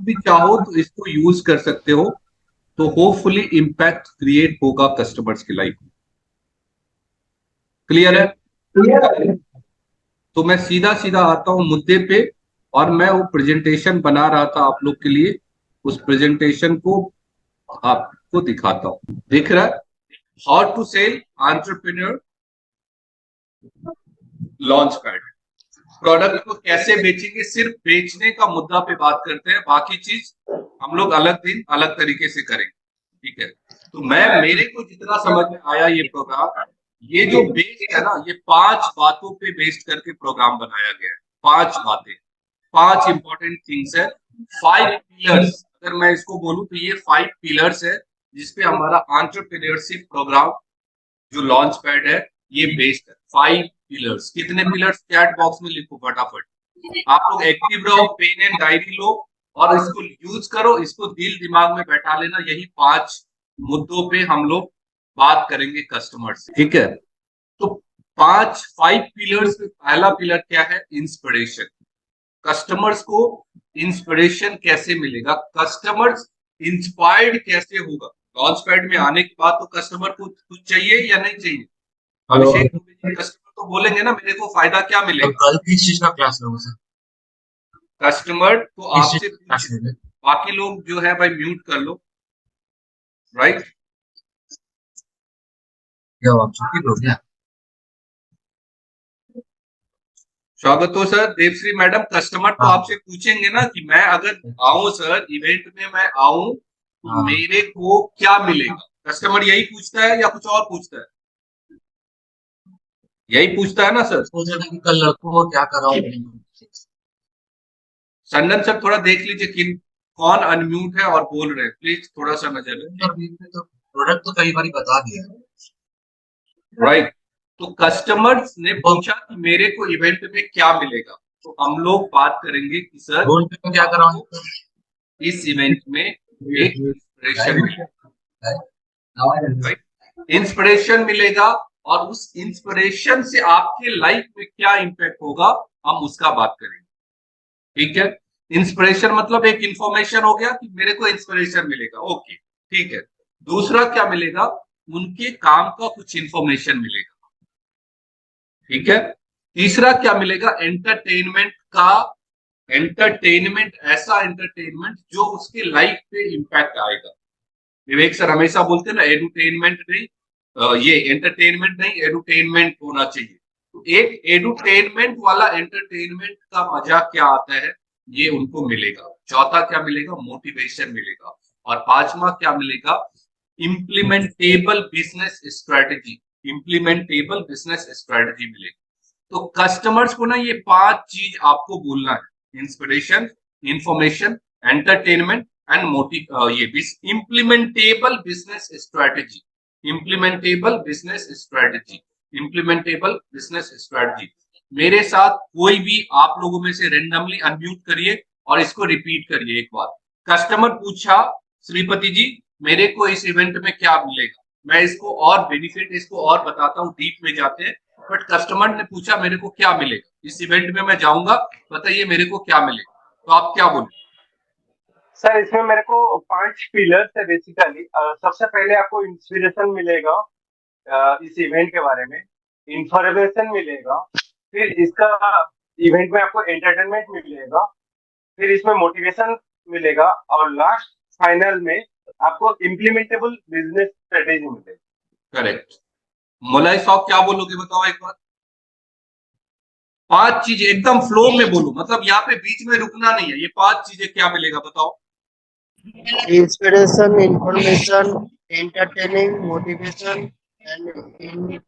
भी चाहो तो इसको यूज कर सकते हो, तो होपफुली इम्पैक्ट क्रिएट होगा कस्टमर्स की लाइफ में। क्लियर है? तो मैं सीधा सीधा आता हूं मुद्दे पे, और मैं वो प्रेजेंटेशन बना रहा था आप लोग के लिए, उस प्रेजेंटेशन को आपको दिखाता हूं। दिख रहा है? How to sell entrepreneur launch pad. Product को कैसे बेचेंगे, सिर्फ बेचने का मुद्दा पे बात करते हैं, बाकी चीज हम लोग अलग दिन अलग तरीके से करेंगे। ठीक है? तो मेरे को जितना समझ में आया ये प्रोग्राम, ये जो बेस्ड है ना, ये 5 बातों पे बेस्ड करके प्रोग्राम बनाया गया है। 5 बातें, 5 इंपॉर्टेंट थिंग्स है, 5 पिलर्स। अगर मैं इसको बोलूं तो ये 5 पिलर्स है जिसपे हमारा एंटरप्रेन्योरशिप प्रोग्राम जो लॉन्च पैड है ये बेस्ड है। 5 पिलर्स। कितने पिलर्स? चैट बॉक्स में लिखो फटाफट। आप लोग एक्टिव रहो, पेन एंड डायरी लो और इसको यूज करो, इसको दिल दिमाग में बैठा लेना। यही 5 मुद्दों पे हम लोग बात करेंगे कस्टमर्स। ठीक है? तो 5 पिलर्स में पहला पिलर क्या है? इंस्पिरेशन। कस्टमर्स को इंस्पिरेशन कैसे मिलेगा, कस्टमर्स इंस्पायर्ड कैसे होगा। लॉन्च पैड में आने के बाद तो कस्टमर को कुछ चाहिए या नहीं चाहिए? अभिषेक कस्टमर तो बोलेंगे ना मेरे को फायदा क्या मिलेगा। किस चीज का क्लास लोगों से कस्टमर तो किस चीज आपसे का क्लास पूछे, लेंगे? बाकी लोग जो है भाई म्यूट कर लो। राइट? क्या आप छुट्टी लो क्या? स्वागत हो सर। देवश्री मैडम, कस्टमर तो हाँ आपसे पूछेंगे ना कि मैं अगर आऊं सर, इवेंट में मैं आऊं तो हाँ। मेरे को क्या मिलेगा। कस्टमर यही पूछता है या कुछ और पूछता है? यही पूछता है ना सर? सोच रहे थे कि कल लड़कों को क्या कराऊं। संदन सर थोड़ा देख लीजिए किन कौन अनम्यूट है और बोल रहे हैं, प्लीज थोड़ा सा नजर रखिए। तो प्रोडक्ट तो कई बार बता दिया है। राइट? तो कस्टमर्स ने पूछा कि मेरे को इवेंट में क्या मिलेगा, तो हम लोग बात करेंगे कि सर रोल पे तो क्या कराऊं? इस इवेंट में एक इंस्पिरेशन मिलेगा। राइट? इंस्पिरेशन मिलेगा, और उस इंस्पिरेशन से आपके लाइफ में क्या इंपैक्ट होगा हम उसका बात करेंगे। ठीक है? इंस्पिरेशन मतलब एक इंफॉर्मेशन हो गया कि मेरे को इंस्पिरेशन मिलेगा। ओके, ठीक है। दूसरा क्या मिलेगा? उनके काम का कुछ इंफॉर्मेशन मिलेगा। ठीक है? तीसरा क्या मिलेगा? एंटरटेनमेंट का। एंटरटेनमेंट, ऐसा एंटरटेनमेंट जो उसके लाइफ पे इंपैक्ट आएगा। विवेक सर हमेशा बोलते हैं ना, एडुटेनमेंट नहीं, ये एंटरटेनमेंट नहीं, एडुटेनमेंट होना चाहिए। तो एक एडुटेनमेंट वाला एंटरटेनमेंट का मजा क्या आता है, ये उनको मिलेगा। चौथा क्या मिलेगा? मोटिवेशन मिलेगा। और पांचवा क्या मिलेगा? Implementable business strategy. Implementable business strategy मिलेगी। तो कस्टमर्स को ना ये 5 चीज आपको बोलना है: inspiration, information, entertainment and motive, ये implementable business strategy. Implementable business strategy. Implementable business strategy. मेरे साथ कोई भी आप लोगों में से रेंडमली अनम्यूट करिए और इसको रिपीट करिए एक बार। कस्टमर पूछा, श्रीपति जी मेरे को इस इवेंट में क्या मिलेगा। मैं इसको और बेनिफिट इसको और बताता हूँ, डीप में जाते हैं। बट कस्टमर ने पूछा मेरे को क्या मिलेगा इस इवेंट में, मैं जाऊंगा, बताइए मेरे को क्या मिलेगा। तो आप क्या बोले? सर इसमें मेरे को 5 पिलर्स है बेसिकली। सबसे पहले आपको इंस्पिरेशन मिलेगा इस इवेंट के बारे में, इंफॉर्मेशन मिलेगा, फिर इसका इवेंट में आपको एंटरटेनमेंट मिलेगा, फिर इसमें मोटिवेशन मिलेगा, और लास्ट फाइनल में आपको इम्प्लीमेंटेबल बिजनेस स्ट्रेटेजी मिलेगी। करेक्ट। मोलाई साहब क्या बोलोगे, बताओ एक बार। 5 चीजें एकदम फ्लो में बोलो, मतलब यहाँ पे बीच में रुकना नहीं है। ये 5 चीजें क्या मिलेगा बताओ। Inspiration, information, entertaining, motivation and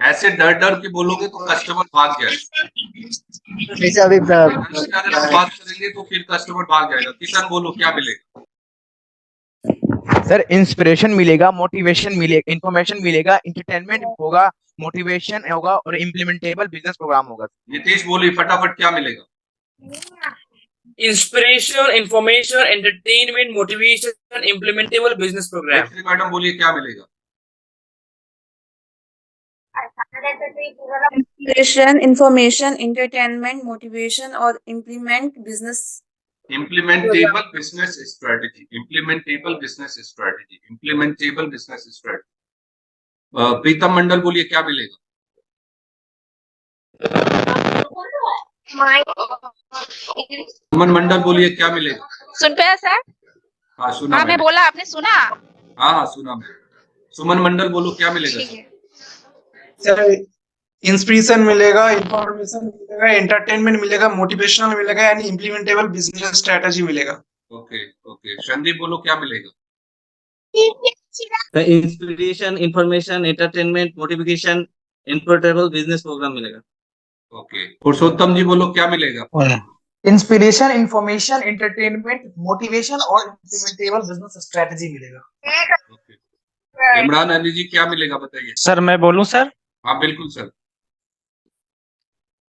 ऐसे डर डर के बोलोगे तो कस्टमर भाग जाएगा। जैसे अभी अगर हम बात करेंगे तो फिर कस्टमर भाग जाएगा। किशन बोलो क्या मिलेगा। सर इंस्पिरेशन मिलेगा, मोटिवेशन मिलेगा, इंफॉर्मेशन मिलेगा, एंटरटेनमेंट होगा, मोटिवेशन होगा और इम्प्लीमेंटेबल बिजनेस प्रोग्राम होगा। नीतीश बोलिए फटाफट क्या मिलेगा। Inspiration, information, entertainment, motivation, implementable business program. Madam बोलिए क्या मिलेगा। इंस्पिरेशन, इंफॉर्मेशन, एंटरटेनमेंट, मोटिवेशन और implement business implementable business strategy, implementable business strategy, implementable business strategy. Pritam Mandal बोलिए क्या मिलेगा? सुमन मंडल बोलिए क्या मिलेगा? सुन पाया सर? हाँ सुना हाँ मैं मैंने। बोला, आपने सुना? हाँ सुना मैंने। सुमन मंडल बोलो क्या मिलेगा? ठीक है। सर इंस्पिरेशन मिलेगा, इंफॉर्मेशन मिलेगा, एंटरटेनमेंट मिलेगा, मोटिवेशनल मिलेगा, यानी इम्प्लीमेंटेबल बिजनेस स्ट्रेटजी मिलेगा। ओके ओके, संदीप बोलो क्या मिलेगा? Inspiration, information, entertainment, motivation, importable business program मिलेगा। ओके, पुरुषोत्तम जी बोलो क्या मिलेगा? इंस्पिरेशन, इंफॉर्मेशन, एंटरटेनमेंट, मोटिवेशन और इम्प्लीमेंटेबल बिजनेस स्ट्रेटजी मिलेगा। ओके, इमरान अली जी क्या मिलेगा बताइए? सर मैं बोलूं सर? हाँ बिल्कुल sir.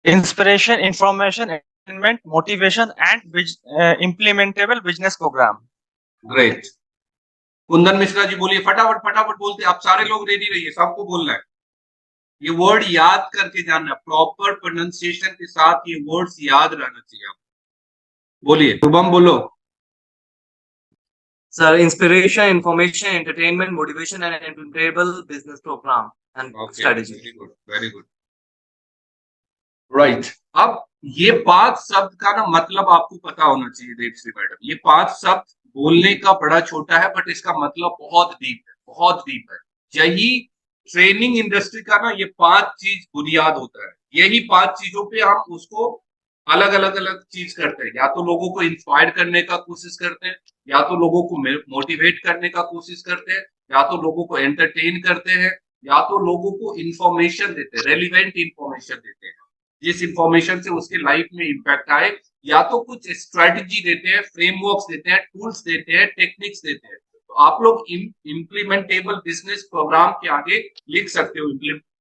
Inspiration, information, entertainment, motivation and implementable business program. Great. Kundan Mishra ji बोलिए, फटाफट फटाफट बोलते, आप सारे लोग रेडी रहिए, सबको बोलना है। ये वर्ड याद करके जाना, प्रॉपर प्रोनाउंसिएशन के साथ ये वर्ड्स याद रहना चाहिए आप। बोलिए, शुभम बोलो। Sir inspiration, information, entertainment, motivation and implementable business program and strategy. Very good very good, right. अब ये 5 शब्द का ना मतलब आपको पता होना चाहिए देवश्री मैडम। ये 5 शब्द बोलने का बड़ा छोटा है बट इसका मतलब बहुत डीप है, बहुत डीप है। यही ट्रेनिंग इंडस्ट्री का ना ये 5 चीज बुनियाद होता है। यही 5 चीजों पे हम उसको अलग अलग अलग चीज करते हैं। या तो लोगों को इंस्पायर करने का कोशिश करते हैं, या तो लोगों को मोटिवेट करने का कोशिश करते हैं, या तो लोगों को एंटरटेन करते हैं, या तो लोगों को इंफॉर्मेशन देते हैं, रेलिवेंट इंफॉर्मेशन देते हैं जिस इंफॉर्मेशन से उसके लाइफ में इंपैक्ट आए, या तो कुछ स्ट्रेटजी देते हैं, फ्रेमवर्क्स देते हैं, टूल्स देते हैं, टेक्निक्स देते हैं। तो आप लोग इम्प्लीमेंटेबल बिजनेस प्रोग्राम के आगे लिख सकते हो,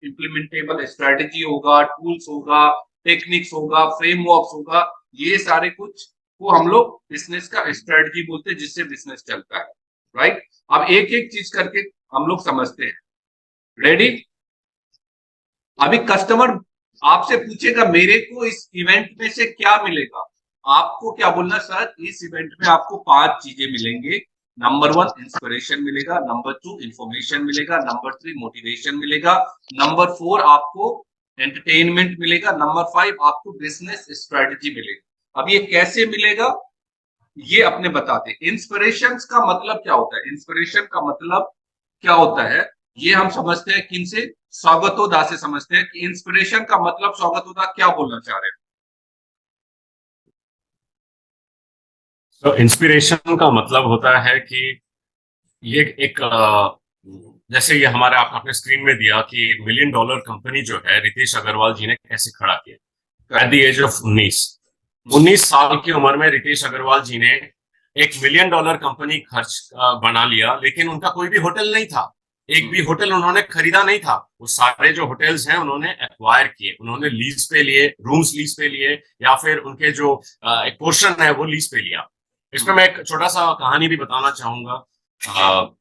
इम्प्लीमेंटेबल स्ट्रेटजी होगा, टूल्स होगा, टेक्निक्स होगा, फ्रेमवर्क्स होगा। ये सारे कुछ को हम लोग बिजनेस का स्ट्रेटजी बोलते हैं जिससे बिजनेस चलता है, राइट। अब एक एक चीज करके हम लोग समझते हैं। रेडी? अभी कस्टमर आपसे पूछेगा मेरे को इस इवेंट में से क्या मिलेगा, आपको क्या बोलना? सर इस इवेंट में आपको 5 चीजें मिलेंगे। नंबर 1 इंस्पिरेशन मिलेगा, नंबर 2 इंफॉर्मेशन मिलेगा, नंबर 3 मोटिवेशन मिलेगा, नंबर 4 आपको एंटरटेनमेंट मिलेगा, नंबर 5 आपको बिजनेस स्ट्रेटजी मिलेगा। अब ये कैसे मिलेगा ये अपने बताते हैं। इंस्पिरेशन का मतलब क्या होता है? इंस्पिरेशन का मतलब क्या होता है ये हम समझते हैं किन से? स्वागतोदा से समझते हैं कि इंस्पिरेशन का मतलब स्वागतोदा क्या बोलना चाह रहे हैं। तो इंस्पिरेशन का मतलब होता है कि ये एक जैसे ये हमारे आपने स्क्रीन में दिया कि $1 मिलियन कंपनी जो है रितेश अग्रवाल जी ने कैसे खड़ा किया एट द एज ऑफ 19 साल की उम्र में। रितेश अग्रवाल जी ने $1 मिलियन कंपनी खर्च बना लिया, लेकिन उनका कोई भी होटल नहीं था, एक भी होटल उन्होंने खरीदा नहीं था। वो सारे जो होटल्स हैं उन्होंने एक्वायर किए, उन्होंने लीज पे लिए, रूम्स लीज पे लिए, या फिर उनके जो एक पोर्शन है वो लीज पे लिया। इसमें मैं एक छोटा सा कहानी भी बताना चाहूंगा।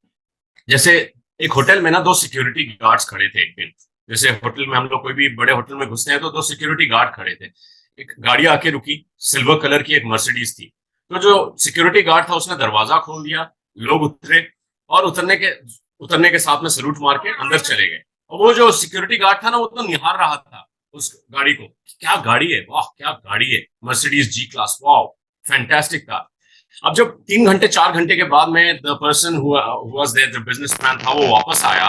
जैसे एक होटल में ना 2 सिक्योरिटी गार्ड्स खड़े थे एक दिन। जैसे होटल में हम लोग कोई भी बड़े होटल में घुसते हैं तो 2 सिक्योरिटी गार्ड खड़े थे। एक गाड़ी आके रुकी, सिल्वर कलर की एक मर्सिडीज थी। तो जो सिक्योरिटी गार्ड था उसने दरवाजा खोल दिया, लोग उतरे और उतरने के साथ में सैल्यूट मार के अंदर चले गए। और वो जो सिक्योरिटी गार्ड था ना वो तो निहार रहा था उस गाड़ी को, क्या गाड़ी है, वाह क्या गाड़ी है, मर्सिडीज जी क्लास, वाह फैंटास्टिक था। अब जब 3 घंटे 4 घंटे के बाद में the person who was there, जो बिजनेसमैन था, वो वापस आया,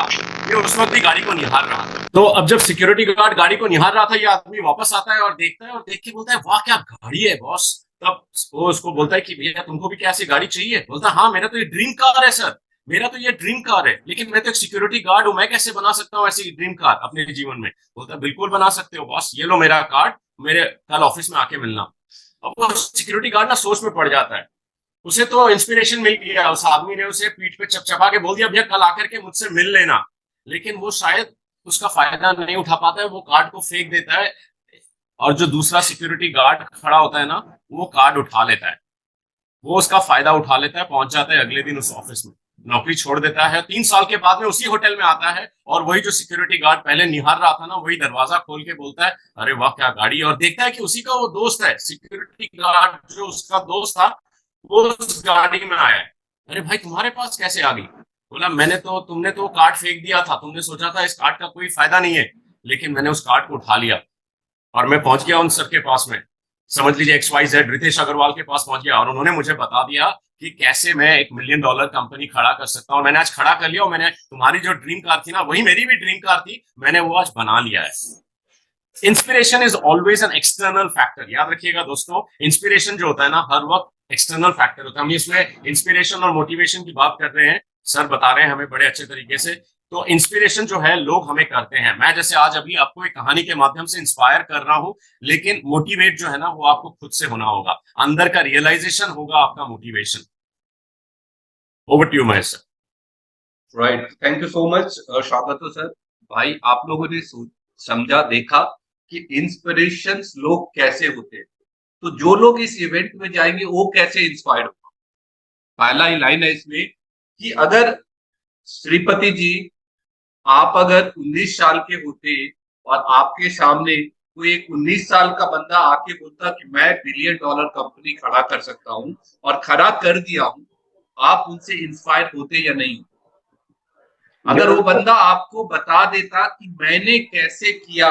ये उस वक्त भी गाड़ी को निहार रहा था। तो अब जब सिक्योरिटी गार्ड गाड़ी को निहार रहा था, ये आदमी वापस आता है और देखता है और देख के बोलता है वाह क्या गाड़ी है बॉस। तब वो उसको बोलता है कि भैया तुमको भी क्या ऐसी गाड़ी चाहिए? बोलता है हाँ मेरा तो ये ड्रीम कार है सर, मेरा तो ये ड्रीम कार है, लेकिन मैं तो एक सिक्योरिटी गार्ड हूं, मैं कैसे बना सकता हूँ ऐसी ड्रीम कार अपने जीवन में? बोलता है बिल्कुल बना सकते हो बॉस, ये लो मेरा कार्ड, मेरे कल ऑफिस में आके मिलना। अब वो सिक्योरिटी गार्ड ना सोच में पड़ जाता है, उसे तो इंस्पिरेशन मिल गया, उस आदमी ने उसे पीठ पे चपचपा के बोल दिया भैया कल आकर के मुझसे मिल लेना, लेकिन वो शायद उसका फायदा नहीं उठा पाता है, वो कार्ड को फेंक देता है और जो दूसरा सिक्योरिटी गार्ड खड़ा होता है ना वो कार्ड उठा लेता है, वो उसका फायदा उठा लेता है, पहुंच जाता है अगले दिन उस ऑफिस में। नौकरी छोड़ देता है, 3 साल के बाद में उसी होटल में आता है और वही जो सिक्योरिटी गार्ड पहले निहार रहा था ना, वही दरवाजा खोल के बोलता है अरे वाह क्या गाड़ी, और देखता है कि उसी का वो दोस्त है, सिक्योरिटी गार्ड जो उसका दोस्त था वो उस गाड़ी में आया है। अरे भाई तुम्हारे पास कैसे आ गई? बोला तुमने तो कार्ड फेंक दिया था, तुमने सोचा था इस कार्ड का कोई फायदा नहीं है, लेकिन मैंने उस कार्ड को उठा लिया और मैं पहुंच गया उन सबके पास में, समझ लीजिए XYZ रितेश अग्रवाल के पास पहुंच गया और उन्होंने मुझे बता दिया कि कैसे मैं $1 मिलियन कंपनी खड़ा कर सकता हूँ। मैंने आज खड़ा कर लिया और मैंने तुम्हारी जो ड्रीम कार थी ना, वही मेरी भी ड्रीम कार थी, मैंने वो आज बना लिया है। Inspiration is always an external factor, याद रखिएगा दोस्तों, इंस्पिरेशन जो होता है ना हर वक्त एक्सटर्नल फैक्टर होता है। हम इसमें इंस्पिरेशन और मोटिवेशन की बात कर रहे हैं, सर बता रहे हैं हमें बड़े अच्छे तरीके से। तो इंस्पिरेशन जो है लोग हमें करते हैं, मैं जैसे आज अभी आपको एक कहानी के माध्यम से इंस्पायर कर रहा हूं, लेकिन मोटिवेट जो है ना वो आपको खुद से होना होगा, अंदर का रियलाइजेशन होगा आपका motivation. Over to you Mahesh sir. Right, thank you so much स्वागत सर। भाई आप लोगों ने समझा, देखा कि इंस्पिरेशंस लोग कैसे होते हैं, तो जो लोग इस इवेंट में जाएंगे वो कैसे इंस्पायर्ड होगा। पहला ही लाइन है इसमें कि अगर श्रीपति जी आप अगर 19 साल के होते और आपके सामने कोई एक 19 साल का बंदा आके बोलता कि मैं $1 बिलियन कंपनी खड़ा कर सकता हूं और खड़ा कर दिया हूं, आप उनसे इंस्पायर होते या नहीं? अगर वो बंदा आपको बता देता कि मैंने कैसे किया,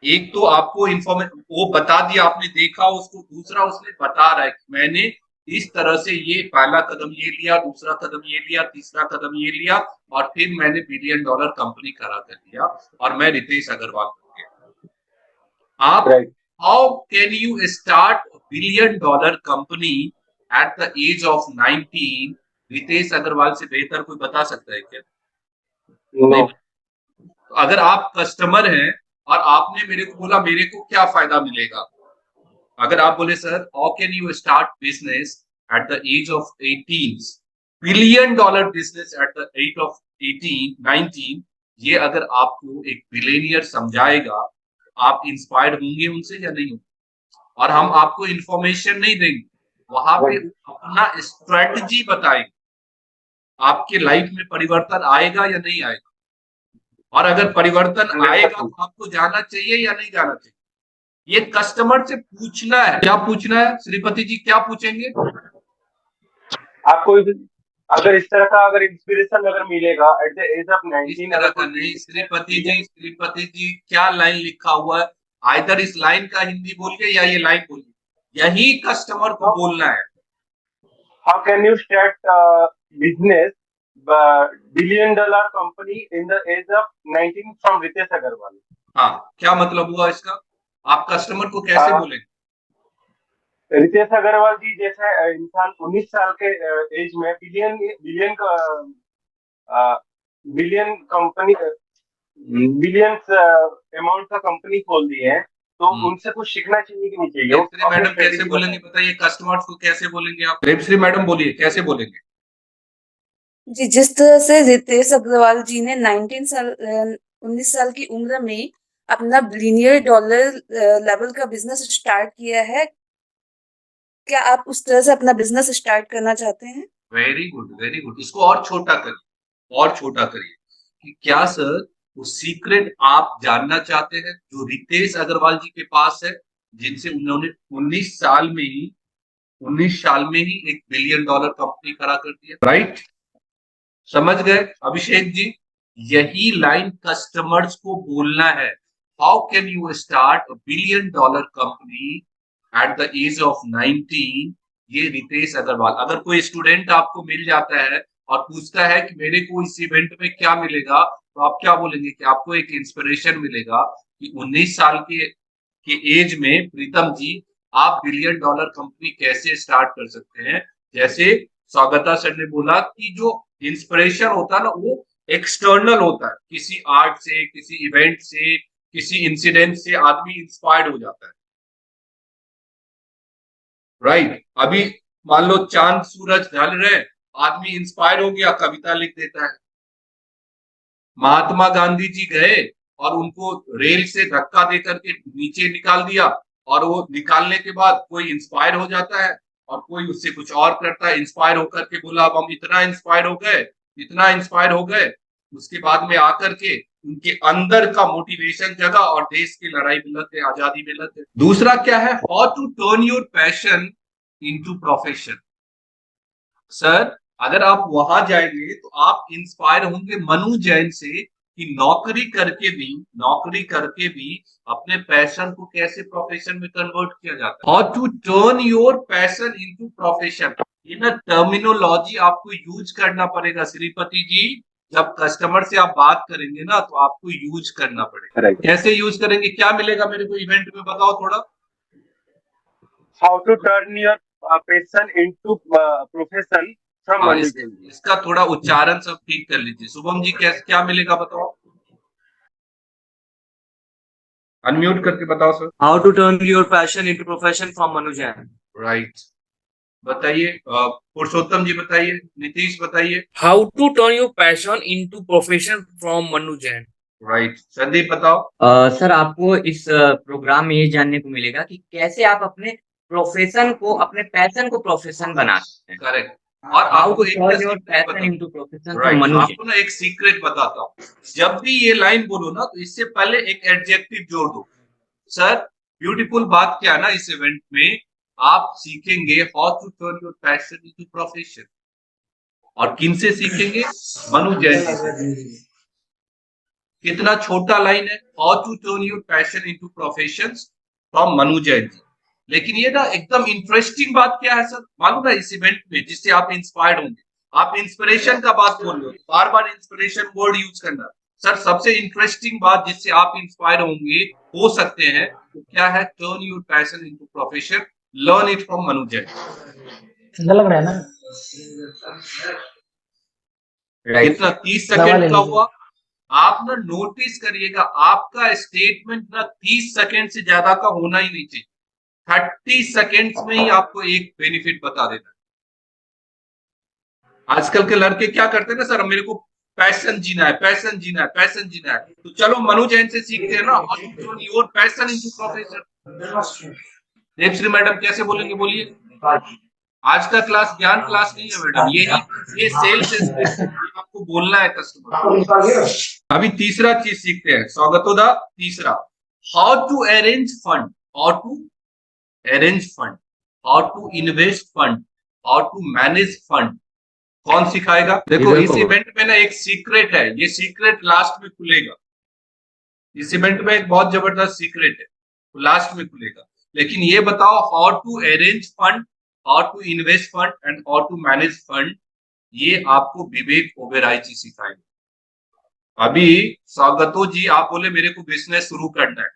एक तो आपको इंफॉर्मेशन वो बता दिया, आपने देखा उसको, दूसरा उसने बता रहा है कि मैंने इस तरह से ये पहला कदम ये लिया, दूसरा कदम ये लिया, तीसरा कदम ये लिया और फिर मैंने $1 बिलियन कंपनी खड़ा कर दिया और मैं रितेश अग्रवाल बन गया। आप how can you start $1 billion company at the age of 19? Ritesh Agarwal से बेहतर कोई बता सकता है क्या? नहीं। अगर आप कस्टमर हैं और आपने मेरे को बोला मेरे को क्या फायदा मिलेगा, अगर आप बोले sir how can you start business at the age of 18, $1 billion business at the age of 18 19, ये अगर आपको एक बिलियनियर समझाएगा, आप इंस्पायर्ड होंगे उनसे या नहीं होंगे? और हम आपको इंफॉर्मेशन नहीं देंगे, वहां पे अपना स्ट्रेटजी बताएंगे, आपके लाइफ में परिवर्तन आएगा या नहीं आएगा, और अगर परिवर्तन आएगा तो आपको जाना चाहिए या नहीं जाना चाहिए, ये कस्टमर से पूछना है। क्या पूछना है श्रीपति जी, क्या पूछेंगे आपको? अगर इस तरह का अगर इंस्पिरेशन अगर मिलेगा एट द एज ऑफ 19, तरह का नहीं श्रीपति जी क्या लाइन लिखा हुआ है, आइदर इस लाइन का हिंदी बोलिए या ये लाइन बोलिए, यही कस्टमर को बोलना है। How can you start business $1 billion company in the age of 19 from Ritesh Agarwal? हाँ, क्या मतलब हुआ इसका? आप कस्टमर को कैसे बोलेंगे? रितेश अग्रवाल जी जैसे इंसान 19 साल के एज में बिलियन कंपनी बिलियंस अमाउंट का कंपनी खोल दी है, तो उनसे कुछ सीखना चाहिए कि नहीं चाहिए? मैडम कैसे बोलेंगे बताइए, कस्टमर्स को कैसे बोलेंगे आप? रेपश्री मैडम बोलिए कैसे बोलेंगे? जी, जिस तरह से रितेश अग्रवाल जी ने 19 साल की उम्र में अपना $1 बिलियन लेवल का बिजनेस स्टार्ट किया है, क्या आप उस तरह से अपना बिजनेस स्टार्ट करना चाहते हैं? Very good, very good. इसको और छोटा करिए, और छोटा करिए कि क्या सर वो सीक्रेट आप जानना चाहते हैं जो रितेश अग्रवाल जी के पास है, जिनसे उन्होंने 19 साल में ही $1 बिलियन कंपनी खड़ा कर दिया, राइट? समझ गए अभिषेक जी? यही लाइन कस्टमर्स को बोलना है। How can you start $1 billion company at the age of 19? ये रितेश अग्रवाल। अगर कोई स्टूडेंट आपको मिल जाता है और पूछता है कि मेरे को इस इवेंट में क्या मिलेगा, तो आप क्या बोलेंगे? कि आपको एक इंस्पिरेशन मिलेगा कि 19 साल के एज में प्रीतम जी आप $1 बिलियन कंपनी कैसे स्टार्ट कर सकते हैं। जैसे स्वागता सर ने बोला कि जो इंस्पिरेशन होता है ना वो एक्सटर्नल होता है, किसी आर्ट से, किसी इवेंट से, किसी इंसिडेंट से आदमी इंस्पायर्ड हो जाता है, राइट? अभी मान लो चांद सूरज ढल रहे, आदमी इंस्पायर हो गया, कविता लिख देता है। महात्मा गांधी जी गए और उनको रेल से धक्का देकर के नीचे निकाल दिया, और वो निकालने के बाद कोई इंस्पायर हो जाता है, और कोई उससे कुछ और करता है, इंस्पायर होकर के बोला अब हम इतना इंस्पायर हो गए, इतना इंस्पायर हो गए, उसके बाद में आकर के उनके अंदर का मोटिवेशन जगा और देश की लड़ाई में लगे, आजादी में लगे। दूसरा क्या है, how to turn your passion into profession. Sir अगर आप वहां जाएंगे तो आप इंस्पायर होंगे मनु जैन से कि नौकरी करके भी अपने पैशन को कैसे प्रोफेशन में कन्वर्ट किया जाता है। How to turn your passion into profession, ये ना टर्मिनोलॉजी आपको यूज करना पड़ेगा श्रीपति जी। जब कस्टमर से आप बात करेंगे ना तो आपको यूज करना पड़ेगा। कैसे यूज करेंगे, क्या मिलेगा मेरे को इवेंट में बताओ थोड़ा। How to turn your passion into profession from Manu Jain. इसका थोड़ा उच्चारण सब ठीक कर लीजिए। शुभम जी कैसे क्या मिलेगा बताओ, अनम्यूट करके बताओ sir. How to turn your passion into profession from Manu Jain. Right, बताइए पुरुषोत्तम जी बताइए, नीतीश बताइए। How to turn your passion into profession from Manu Jain. Right, Sandeep बताओ। सर आपको इस प्रोग्राम में ये जानने को मिलेगा कि कैसे आप अपने प्रोफेशन को, अपने पैशन को प्रोफेशन बना सकते हैं। करेक्ट, और आपको एक आपको ना एक सीक्रेट बताता हूँ। जब भी ये लाइन बोलो ना तो इससे पहले एक एडजेक्टिव जोड़ दो। सर ब्यूटीफुल बात क्या है ना, इस इवेंट में आप सीखेंगे how to turn your passion into profession, और किन से सीखेंगे, मनु जैन से। कितना छोटा लाइन है, how to turn your passion into profession from Manu Jain ji. लेकिन ये ना एकदम इंटरेस्टिंग बात क्या है सर, मालूम है इस इवेंट में जिससे आप इंस्पायर्ड होंगे। आप इंस्पिरेशन का बात बोल रहे हो, बार बार इंस्पिरेशन वर्ड यूज करना। सर सबसे इंटरेस्टिंग बात जिससे आप इंस्पायर होंगे, हो सकते हैं, तो क्या है, turn your passion into profession, learn it from Manu Jain. लग रहा है ना, कितना 30 सेकंड का हुआ। आप ना नोटिस करिएगा, आपका स्टेटमेंट ना 30 सेकंड से ज्यादा का होना ही नहीं चाहिए। 30 सेकेंड्स में ही आपको एक बेनिफिट बता देना। आजकल के लड़के क्या करते हैं ना, सर मेरे को पैशन जीना है, पैशन जीना है, पैशन जीना है, तो चलो मनु जैन से सीखते हैं ना, your passion into profession. Devshree madam कैसे बोलेंगे, बोलिए। आज का क्लास ज्ञान क्लास नहीं है मैडम, ये सेल्स आपको बोलना है कस्टमर। अभी तीसरा चीज सीखते हैं, स्वागतोदा। तीसरा, how to arrange fund, how to arrange fund, how to invest fund, how to manage fund. कौन सिखाएगा? देखो इस इवेंट में ना एक सीक्रेट है, ये सीक्रेट लास्ट में खुलेगा। इस इवेंट में एक बहुत जबरदस्त सीक्रेट है, तो लास्ट में खुलेगा। लेकिन ये बताओ, how to arrange fund, how to invest fund and how to manage fund, ये आपको विवेक ओबेरॉय जी सिखाएंगे। अभी स्वागतो जी आप बोले मेरे को बिजनेस शुरू करना है,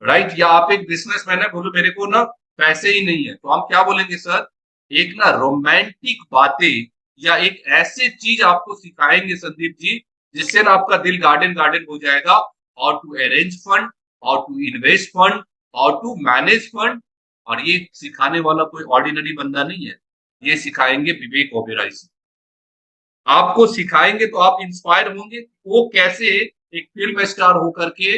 राइट, या आप एक बिजनेसमैन है, बोलो मेरे को ना पैसे ही नहीं है, तो हम क्या बोलेंगे सर, एक ना रोमांटिक बातें या एक ऐसे चीज आपको सिखाएंगे संदीप जी, जिससे ना आपका दिल गार्डन गार्डन हो जाएगा। How to arrange fund, how to invest fund, how to manage fund. और ये सिखाने वाला कोई ऑर्डिनरी बंदा नहीं है, ये सिखाएंगे विवेक ओबेरॉय जी। आपको सिखाएंगे तो आप इंस्पायर होंगे, वो कैसे एक फिल्म स्टार होकर के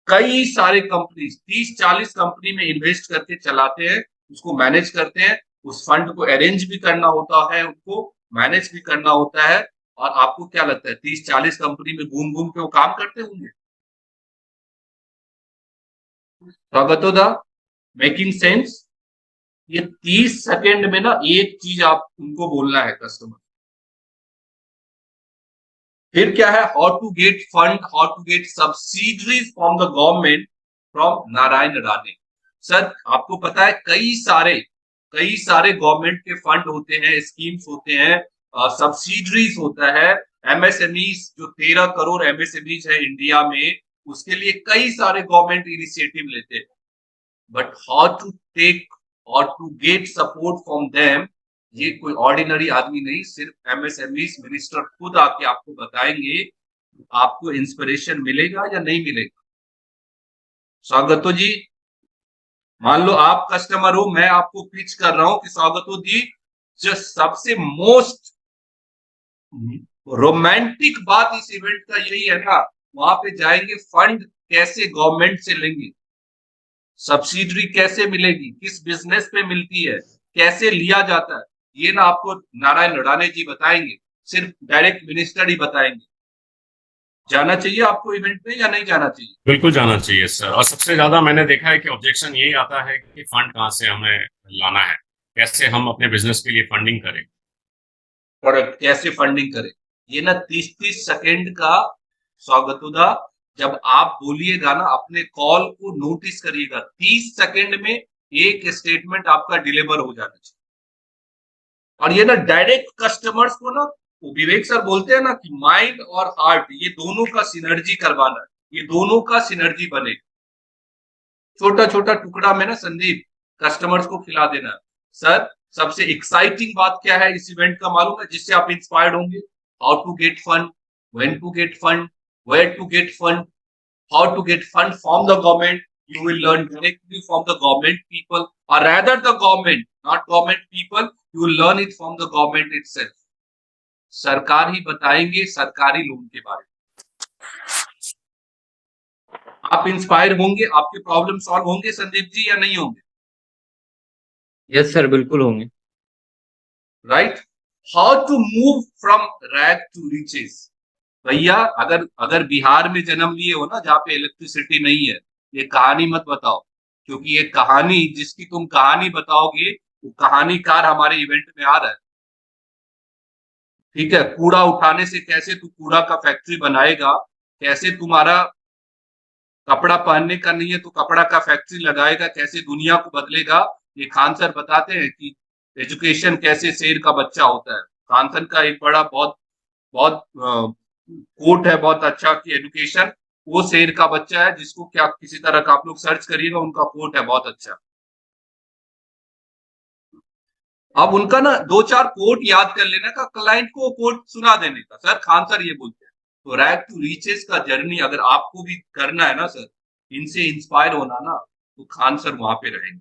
कई सारे कंपनी 30-40 कंपनी में इन्वेस्ट करके चलाते हैं, उसको मैनेज करते हैं, उस फंड को अरेंज भी करना होता है, उनको मैनेज भी करना होता है। और आपको क्या लगता है 30-40 कंपनी में घूम घूम के वो काम करते होंगे? स्वागतोदा, मेकिंग सेंस? ये 30 सेकेंड में ना एक चीज आप उनको बोलना है कस्टमर। फिर क्या है, how to get fund, how to get subsidies from the government, from Narayan Rane. Sir आपको पता है कई सारे गवर्नमेंट के फंड होते हैं, स्कीम्स होते हैं, सब्सिडीज होता है। एमएसएमईज जो 13 करोड़ एमएसएमईज है इंडिया में, उसके लिए कई सारे गवर्नमेंट इनिशिएटिव लेते हैं। बट हाउ टू टेक और to get support from them, ये कोई ऑर्डिनरी आदमी नहीं, सिर्फ एमएसएमईज मिनिस्टर खुद आके आपको बताएंगे। आपको इंस्पिरेशन मिलेगा या नहीं मिलेगा? स्वागतो जी, मान लो आप कस्टमर हो, मैं आपको पिच कर रहा हूं कि स्वागतो जी, जो सबसे मोस्ट रोमांटिक बात इस इवेंट का यही है ना, वहां पे जाएंगे, फंड कैसे गवर्नमेंट से लेंगे, सब्सिडरी कैसे मिलेगी, किस बिजनेस पे मिलती है, कैसे लिया जाता है, ये ना आपको नारायण राणे जी बताएंगे, सिर्फ डायरेक्ट मिनिस्टर ही बताएंगे। जाना चाहिए आपको इवेंट में या नहीं जाना चाहिए? बिल्कुल जाना चाहिए सर। और सबसे ज्यादा मैंने देखा है कि ऑब्जेक्शन यही आता है कि फंड कहाँ से हमें लाना है, कैसे हम अपने बिजनेस के लिए फंडिंग करें। करेक्ट, कैसे फंडिंग करें। ये ना 30-30 सेकेंड का स्वागतुदा, जब आप बोलिएगा ना अपने कॉल को नोटिस करिएगा, 30 सेकेंड में एक स्टेटमेंट आपका डिलीवर हो जाना चाहिए। और ये ना डायरेक्ट कस्टमर्स को ना, विवेक सर बोलते हैं ना कि माइंड और हार्ट ये दोनों का सिनर्जी करवाना है, ये दोनों का सिनर्जी बने। छोटा छोटा टुकड़ा में ना संदीप कस्टमर्स को खिला देना है। सर सबसे एक्साइटिंग बात क्या है इस इवेंट का मालूम है, जिससे आप इंस्पायर्ड होंगे? How to get fund, when to get fund, where to get fund, how to get fund from the government. You will learn directly from the government people, or rather the government, not government people. You will learn it from the government itself. सरकार ही बताएंगे सरकारी loan के बारे में। आप inspire होंगे, आपके problem solve होंगे संदीप जी या नहीं होंगे? यस सर, बिल्कुल होंगे। Right. How to move from rag to riches. भैया अगर बिहार में जन्म लिए हो ना, जहाँ पे इलेक्ट्रिसिटी नहीं है, ये कहानी मत बताओ, क्योंकि ये कहानी जिसकी तुम कहानी बताओगे वो कहानीकार हमारे इवेंट में आ रहा है। ठीक है, कूड़ा उठाने से कैसे तू कूड़ा का फैक्ट्री बनाएगा, कैसे तुम्हारा कपड़ा पहनने का नहीं है तो कपड़ा का फैक्ट्री लगाएगा, कैसे दुनिया को बदलेगा, ये खान सर बताते हैं कि एजुकेशन कैसे शेर का बच्चा होता है। खान सर का एक बड़ा बहुत बहुत कोट है बहुत अच्छा कि एजुकेशन वो शेर का बच्चा है, जिसको क्या किसी तरह का आप लोग सर्च करिएगा, उनका कोट है बहुत अच्छा। अब उनका ना 2-4 कोट याद कर लेना का, क्लाइंट को कोट सुना देने का। सर खान सर ये बोलते हैं, तो रैग टू रीचेस का जर्नी अगर आपको भी करना है ना सर, इनसे इंस्पायर होना ना, तो खान सर वहां पे रहेंगे।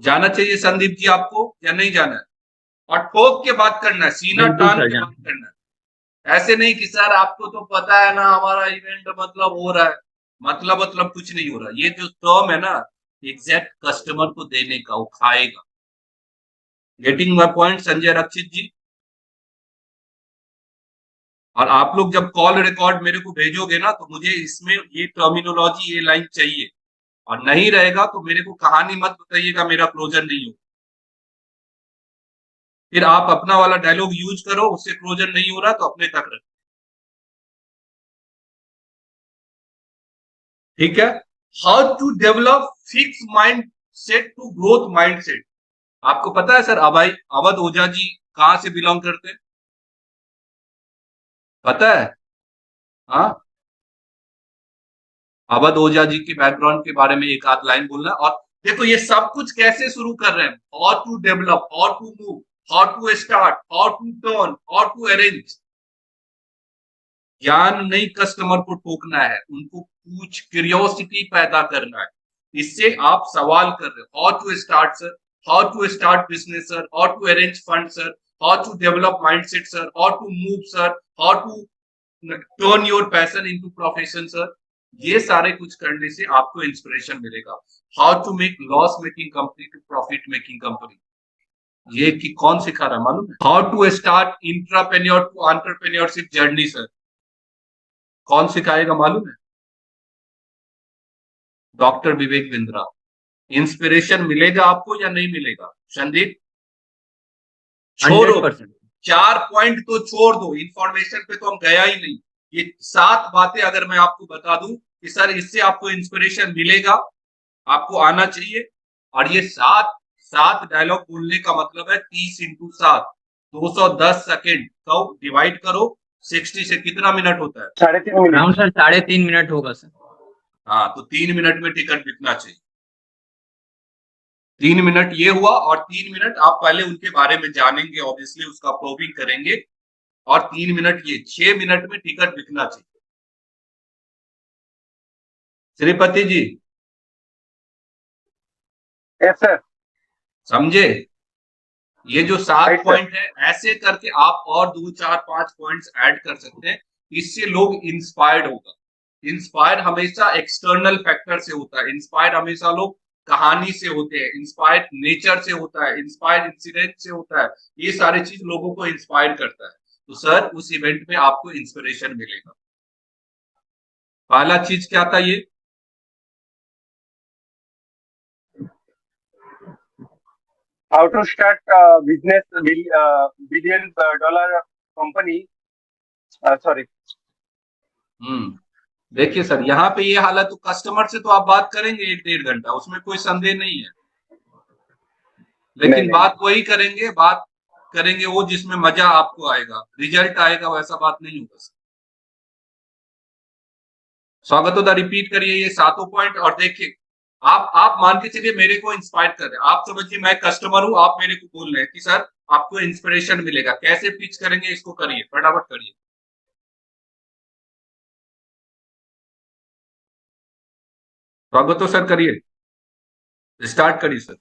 जाना चाहिए संदीप जी आपको या नहीं जाना है? और ठोक के बात करना है, सीना तान के बात करना है। ऐसे नहीं कि सर आपको तो पता है ना हमारा इवेंट मतलब हो रहा है, मतलब कुछ नहीं हो रहा। ये जो टर्म है ना, एग्जैक्ट कस्टमर को देने का, वो खाएगा। गेटिंग माय पॉइंट संजय रक्षित जी? और आप लोग जब कॉल रिकॉर्ड मेरे को भेजोगे ना, तो मुझे इसमें ये टर्मिनोलॉजी, ये लाइन चाहिए। और नहीं रहेगा तो मेरे को कहानी मत बताइएगा मेरा क्लोजर नहीं हो, फिर आप अपना वाला डायलॉग यूज करो, उससे क्लोजर नहीं हो रहा तो अपने तक रखो। ठीक है। How to develop fix mind set to growth mind set. आपको पता है सर अवध ओझा जी कहां से बिलोंग करते हैं? पता है? हाँ, अवध ओझा जी के बैकग्राउंड के बारे में एक आध लाइन बोलना। और देखो ये सब कुछ कैसे शुरू कर रहे हैं, how to develop, how to move, how to start, how to turn, how to arrange. ज्ञान नहीं कस्टमर को ठोकना है, उनको पूछ क्यूरियोसिटी पैदा करना है। इससे आप सवाल कर रहे हो, how to start sir, how to start business sir, how to arrange fund sir, how to develop mindset sir, how to move sir, how to turn your passion into profession sir. ये सारे कुछ करने से आपको inspiration मिलेगा। How to make loss making company to profit making company, ये कि कौन सिखा रहा मालूम है? How to start intrapreneur to entrepreneurship journey sir, कौन सिखाएगा मालूम है? डॉक्टर विवेक बिंद्रा। इंस्पिरेशन मिलेगा आपको या नहीं मिलेगा संदीप? छोड़ो, 100%। 4 पॉइंट तो छोड़ दो, इंफॉर्मेशन पे तो हम गया ही नहीं। ये 7 बातें अगर मैं आपको बता दूं कि सर इससे आपको इंस्पिरेशन मिलेगा, आपको आना चाहिए। और ये 7 डायलॉग बोलने का मतलब है 30 × 7 210 सेकेंड को डिवाइड करो 60 से, कितना मिनट होता है? 3.5 मिनट। राउंड सर 3.5 मिनट होगा सर। हाँ, तो 3 मिनट में टिकट बिकना चाहिए। 3 मिनट ये हुआ, और 3 मिनट आप पहले उनके बारे में जानेंगे, ऑब्वियसली उसका प्रोबिंग करेंगे, और 3 मिनट ये 6 मिनट में टिकट बिकना चाहिए। श्रीपति जी यस सर। समझे? ये जो 7 Right, sir. पॉइंट है, ऐसे करके आप और 2, 4, 5 पॉइंट्स ऐड कर सकते हैं, इससे लोग इंस्पायर्ड होगा। इंस्पायर हमेशा एक्सटर्नल फैक्टर से होता है, इंस्पायर हमेशा लोग कहानी से होते हैं, इंस्पायर नेचर से होता है, इंस्पायर इंसिडेंट से होता है, ये सारी चीज लोगों को इंस्पायर करता है। तो सर उस इवेंट में आपको इंस्पिरेशन मिलेगा। पहला चीज क्या था ये? How to start business billion dollar company, sorry. देखिए सर, यहाँ पे ये हालत, तो कस्टमर से तो आप बात करेंगे 1-1.5 घंटा, उसमें कोई संदेह नहीं है, लेकिन नहीं। बात वही करेंगे, बात करेंगे वो जिसमें मजा आपको आएगा, रिजल्ट आएगा, वैसा बात नहीं होगा सर। स्वागत होता, रिपीट करिए ये 7 पॉइंट। और देखिए आप मान के चलिए मेरे को इंस्पायर कर रहे हैं, आप समझिए मैं कस्टमर हूं, आप मेरे को बोल रहे हैं कि सर आपको इंस्पिरेशन मिलेगा, कैसे पिच करेंगे इसको, करिए फटाफट करिए। स्वागत हो सर, करिए, स्टार्ट करिए सर।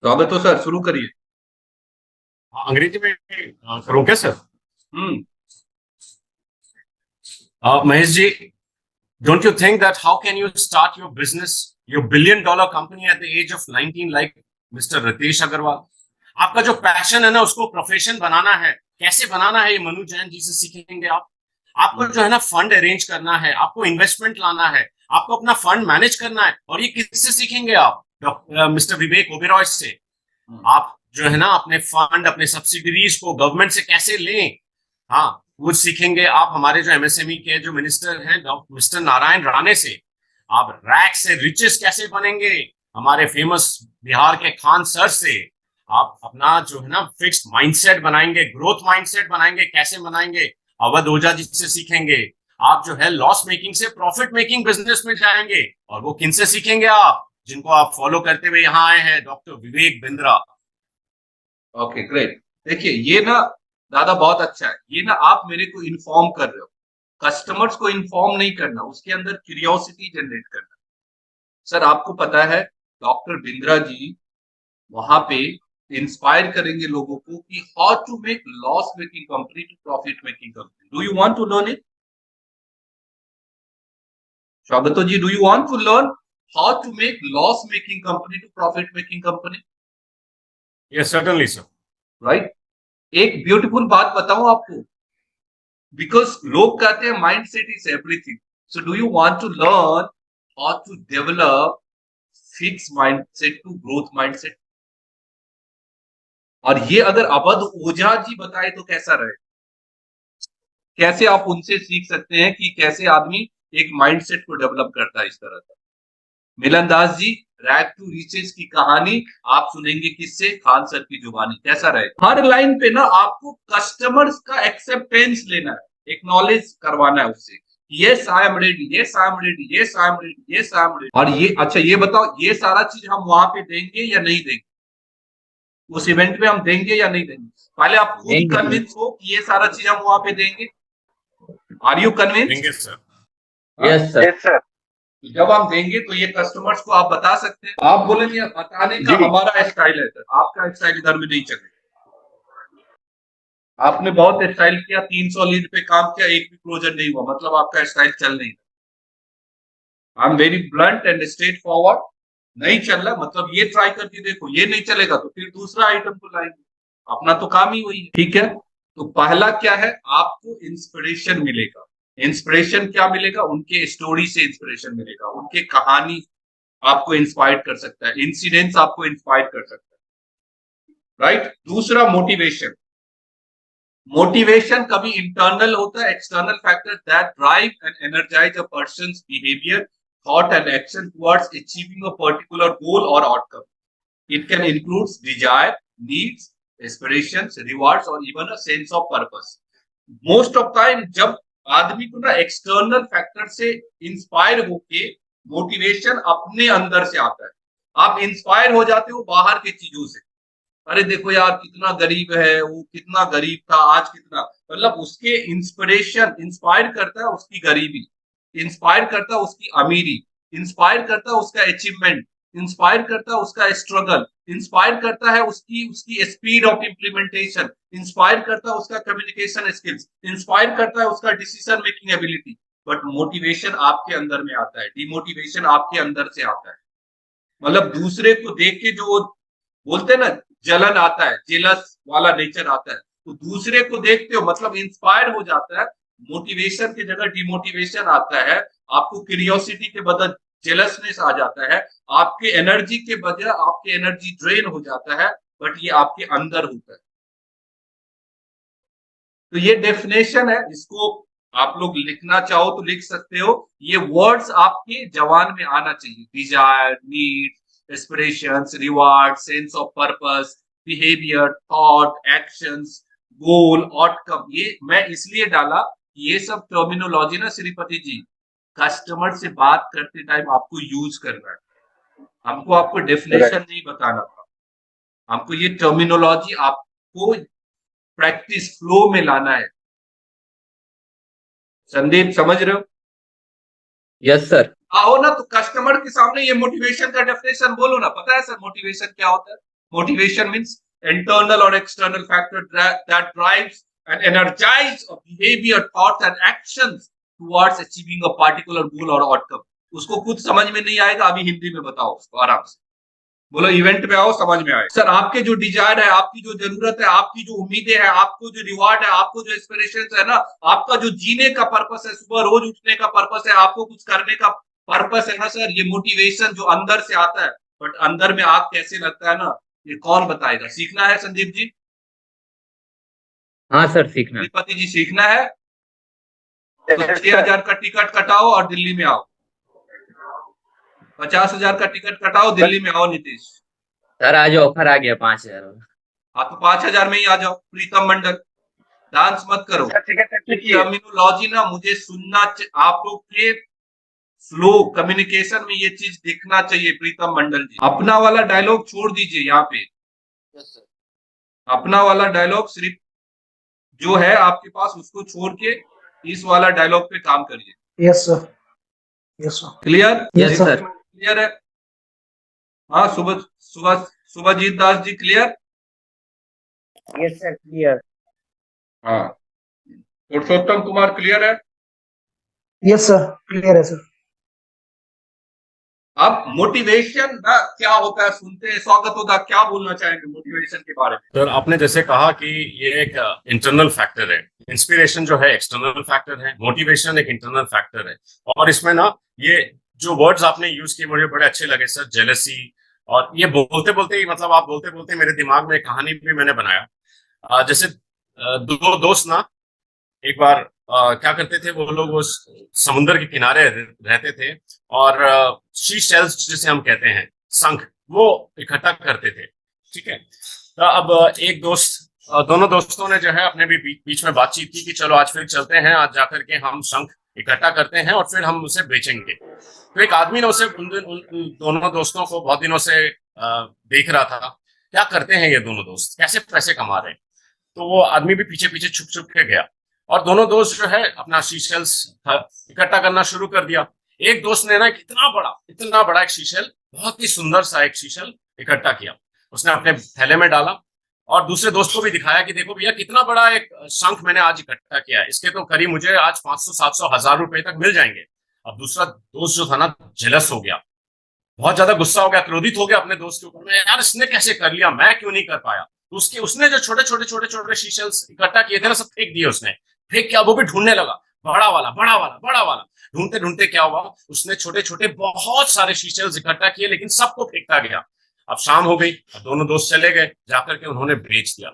स्वागत हो सर, शुरू करिए। अंग्रेजी में करूं क्या sir? Mahesh ji, don't you think that how can you start your business, your $1 billion company at the age of 19 like Mr. Ritesh Agarwal? आपका जो पैशन है ना, उसको प्रोफेशन बनाना है, कैसे बनाना है ये मनु जैन जी से सीखेंगे आप। आपको जो है ना फंड अरेंज करना है, आपको इन्वेस्टमेंट लाना है, आपको अपना फंड मैनेज करना है, और ये किससे सीखेंगे आप? मिस्टर विवेक ओबेरॉय से। आप जो है ना अपने फंड, अपने सब्सिडीज को गवर्नमेंट से कैसे लें, हाँ वो सीखेंगे आप। हमारे जो एमएसएमई के जो मिनिस्टर हैं मिस्टर नारायण राणे से। आप रैक से रिचेस कैसे बनेंगे, हमारे फेमस बिहार के खान सर से। आप अपना जो है ना फिक्स्ड माइंडसेट बनाएंगे, ग्रोथ माइंडसेट बनाएंगे, कैसे बनाएंगे, अवध ओझा जी से सीखेंगे। आप जो है लॉस मेकिंग से प्रॉफिट मेकिंग बिजनेस में जाएंगे, और वो किन से सीखेंगे आप, जिनको आप फॉलो करते हुए यहाँ आए हैं, doctor Vivek Bindra. Okay great. देखिए ये ना दादा बहुत अच्छा है, ये ना आप मेरे को इन्फॉर्म कर रहे हो, कस्टमर्स को इन्फॉर्म नहीं करना, उसके अंदर क्यूरियोसिटी जनरेट करना। सर आपको पता है डॉक्टर बिंद्रा जी वहां पे इंस्पायर करेंगे लोगों को कि how to make loss making company to profit making company. Do you want to learn it? Swagato ji, do you want to learn how to make loss making company to profit making company? Yes certainly sir. Right. एक beautiful बात बताऊं आपको, because लोग कहते हैं mindset is everything. So do you want to learn how to develop fix mind set to growth mind set? और ये अगर अवध ओझा जी बताए तो कैसा रहे? कैसे आप उनसे सीख सकते हैं कि कैसे आदमी एक माइंडसेट को डेवलप करता है इस तरह का। मिलन दास जी, रैग टू रिचेस की कहानी आप सुनेंगे किससे? खान सर की जुबानी। कैसा रहेगा? हर लाइन पे ना आपको कस्टमर्स का एक्सेप्टेंस लेना है, एक्नॉलेज करवाना है उससे, yes I am ready, yes I am ready, yes I am ready, yes I am ready. और ये अच्छा ये बताओ, ये सारा चीज हम वहां पे देंगे या नहीं देंगे? उस इवेंट में हम देंगे या नहीं देंगे? पहले आप खुद कन्विंस हो कि ये सारा चीज हम वहां पे देंगे। Are you convince? Yes sir. जब हम देंगे तो ये कस्टमर्स को आप बता सकते हैं। आप बोलेंगे बताने का हमारा स्टाइल है सर, आपका स्टाइल इधर में नहीं चलेगा। आपने बहुत स्टाइल किया, 300 लीड पे काम किया, एक भी क्लोजर नहीं हुआ, मतलब आपका स्टाइल चल नहीं रहा। I am very blunt and straight forward, नहीं चल रहा मतलब ये ट्राई करके देखो, ये नहीं चलेगा तो फिर दूसरा आइटम को लाएंगे, अपना तो काम ही वही है। ठीक है, तो पहला क्या है, आपको इंस्पिरेशन मिलेगा। इंस्पिरेशन क्या मिलेगा? उनके स्टोरी से इंस्पिरेशन मिलेगा, उनके कहानी आपको इंस्पायर कर सकता है, इंसिडेंट्स आपको इंस्पायर कर सकता है। राइट। दूसरा मोटिवेशन। मोटिवेशन कभी इंटरनल होता है, external factor that drive and energise a person's behaviour, thought and action towards achieving a particular goal or outcome. It can include desire, needs, aspirations, rewards or even a sense of purpose. Most of time जब आदमी को ना external factor से inspire होके motivation अपने अंदर से आता है। आप इंस्पायर हो जाते हो बाहर की चीजों से, अरे देखो यार कितना गरीब है, वो कितना गरीब था आज कितना, मतलब उसके इंस्पिरेशन इंस्पायर करता है उसकी गरीबी, इंस्पायर करता है उसकी अमीरी, इंस्पायर करता है उसका अचीवमेंट, इंस्पायर करता है उसका स्ट्रगल, इंस्पायर करता है उसकी उसकी स्पीड ऑफ इम्प्लीमेंटेशन, इंस्पायर करता है उसका कम्युनिकेशन स्किल्स, इंस्पायर करता है उसका decision making ability. But motivation आपके अंदर में आता है, डिमोटिवेशन आपके अंदर से आता है। मतलब दूसरे को देख के जो बोलते हैं ना, जलन आता है, जेलस वाला नेचर आता है, तो दूसरे को देखते हो मतलब इंस्पायर हो जाता है। मोटिवेशन की जगह डिमोटिवेशन आता है, आपको क्यूरियोसिटी के बदले जेलसनेस आ जाता है, आपके एनर्जी के बजाय आपके एनर्जी ड्रेन हो जाता है, बट ये आपके अंदर होता है। तो ये डेफिनेशन है, इसको आप लोग लिखना चाहो तो लिख सकते हो। ये वर्ड्स आपके जवान में आना चाहिए, desire, need, aspirations, reward, sense of purpose, behaviour, thought, actions, goal, outcome. ये मैं इसलिए डाला, ये सब टर्मिनोलॉजी ना श्रीपति जी, कस्टमर से बात करते टाइम आपको यूज करना है, हमको आपको डेफिनेशन नहीं बताना था, हमको ये टर्मिनोलॉजी आपको प्रैक्टिस फ्लो में लाना है। संदीप समझ रहे हो? Yes sir. आओ ना तो कस्टमर के सामने ये मोटिवेशन का डेफिनेशन बोलो ना। पता है सर मोटिवेशन क्या होता है? मोटिवेशन मींस इंटरनल और external factor that drives and energise a behaviour, thoughts and actions towards achieving a particular goal और आउटकम। उसको कुछ समझ में नहीं आएगा, अभी हिंदी में बताओ उसको आराम से। बोलो इवेंट में आओ, समझ में आए। सर आपके जो डिजायर है, आपकी जो जरूरत है, आपकी जो उम्मीदें हैं, आपको जो रिवार्ड है, आपको जो एस्पिरेशंस है ना, आपका जो जीने का पर्पस है, सुबह रोज उठने का पर्पस है, आपको कुछ करने का पर्पस है ना सर, ये मोटिवेशन जो अंदर से आता है। बट अंदर में आग कैसे लगता है ना, ये कौन बताएगा? सीखना है संदीप जी? हाँ सर सीखना। श्रीपति जी सीखना है तो 6,000 का टिकट कटाओ और दिल्ली में आओ। 50,000 का टिकट कटाओ, दिल्ली में आओ नीतीश। सर आज ऑफर आ गया 5,000। आप तो 5,000 में ही आ जाओ। प्रीतम मंडल, डांस मत करो। टर्मिनोलॉजी ना मुझे सुनना, आप लोग के फ्लो कम्युनिकेशन में ये चीज दिखना चाहिए। प्रीतम मंडल जी, अपना वाला डायलॉग छोड़ दीजिए यहाँ पे। अपना वाला डायलॉग सिर्फ जो है आपके पास उसको छोड़ के इस वाला डायलॉग पे काम करिए। Yes sir, yes sir. Clear? Yes sir. Clear है? हाँ, Subhajit Das ji clear? Yes sir clear. हाँ, पुरुषोत्तम कुमार क्लियर है? यस सर, क्लियर है सर। अब मोटिवेशन ना क्या होता है सुनते हैं। स्वागत होगा, क्या बोलना चाहेंगे मोटिवेशन के बारे में? सर आपने जैसे कहा कि ये एक इंटरनल फैक्टर है, इंस्पिरेशन जो है एक्सटर्नल फैक्टर है, मोटिवेशन एक इंटरनल फैक्टर है। और इसमें ना ये जो वर्ड्स आपने यूज किए मुझे बड़े अच्छे लगे सर, जेलसी। और ये बोलते बोलते ही मतलब आप बोलते बोलते मेरे दिमाग में एक कहानी भी मैंने बनाया। जैसे दो दोस्त ना एक बार क्या करते थे, वो लोग उस समुद्र के किनारे रहते थे और शी शेल्स जिसे हम कहते हैं, शंख, वो इकट्ठा करते थे। ठीक है, तो अब एक दोस्त, दोनों दोस्तों ने जो है अपने भी बीच में बातचीत की कि चलो आज फिर चलते हैं, आज जाकर के हम शंख इकट्ठा करते हैं और फिर हम उसे बेचेंगे। तो एक आदमी ने उसे उन दोनों दोस्तों को बहुत दिनों से देख रहा था, क्या करते हैं ये दोनों दोस्त, कैसे पैसे कमा रहे हैं। तो वो आदमी भी पीछे पीछे छुप छुप के गया और दोनों दोस्त जो है अपना शीशेल्स इकट्ठा करना शुरू कर दिया। एक दोस्त ने ना इतना बड़ा एक शीशल, बहुत ही सुंदर सा एक शीशल इकट्ठा किया, उसने अपने थैले में डाला और दूसरे दोस्त को भी दिखाया कि देखो भैया कितना बड़ा एक शंख मैंने आज इकट्ठा किया है, इसके तो करीब मुझे आज 500, 700, 1,000 रुपए तक मिल जाएंगे। अब दूसरा दोस्त जो था ना जेलस हो गया, बहुत ज्यादा गुस्सा हो गया, क्रोधित हो गया अपने दोस्त के ऊपर में, यार इसने कैसे कर लिया, मैं क्यों नहीं कर पाया। उसने जो छोटे छोटे शीशल्स इकट्ठा किए थे ना, सब फेंक दिए उसने। फेंक क्या, वो भी ढूंढने लगा, बड़ा वाला। ढूंढते ढूंढते क्या हुआ, उसने छोटे छोटे बहुत सारे शीशल्स इकट्ठा किए, लेकिन सबको फेंकता गया। अब शाम हो गई, अब दोनों दोस्त चले गए, जाकर के उन्होंने बेच दिया।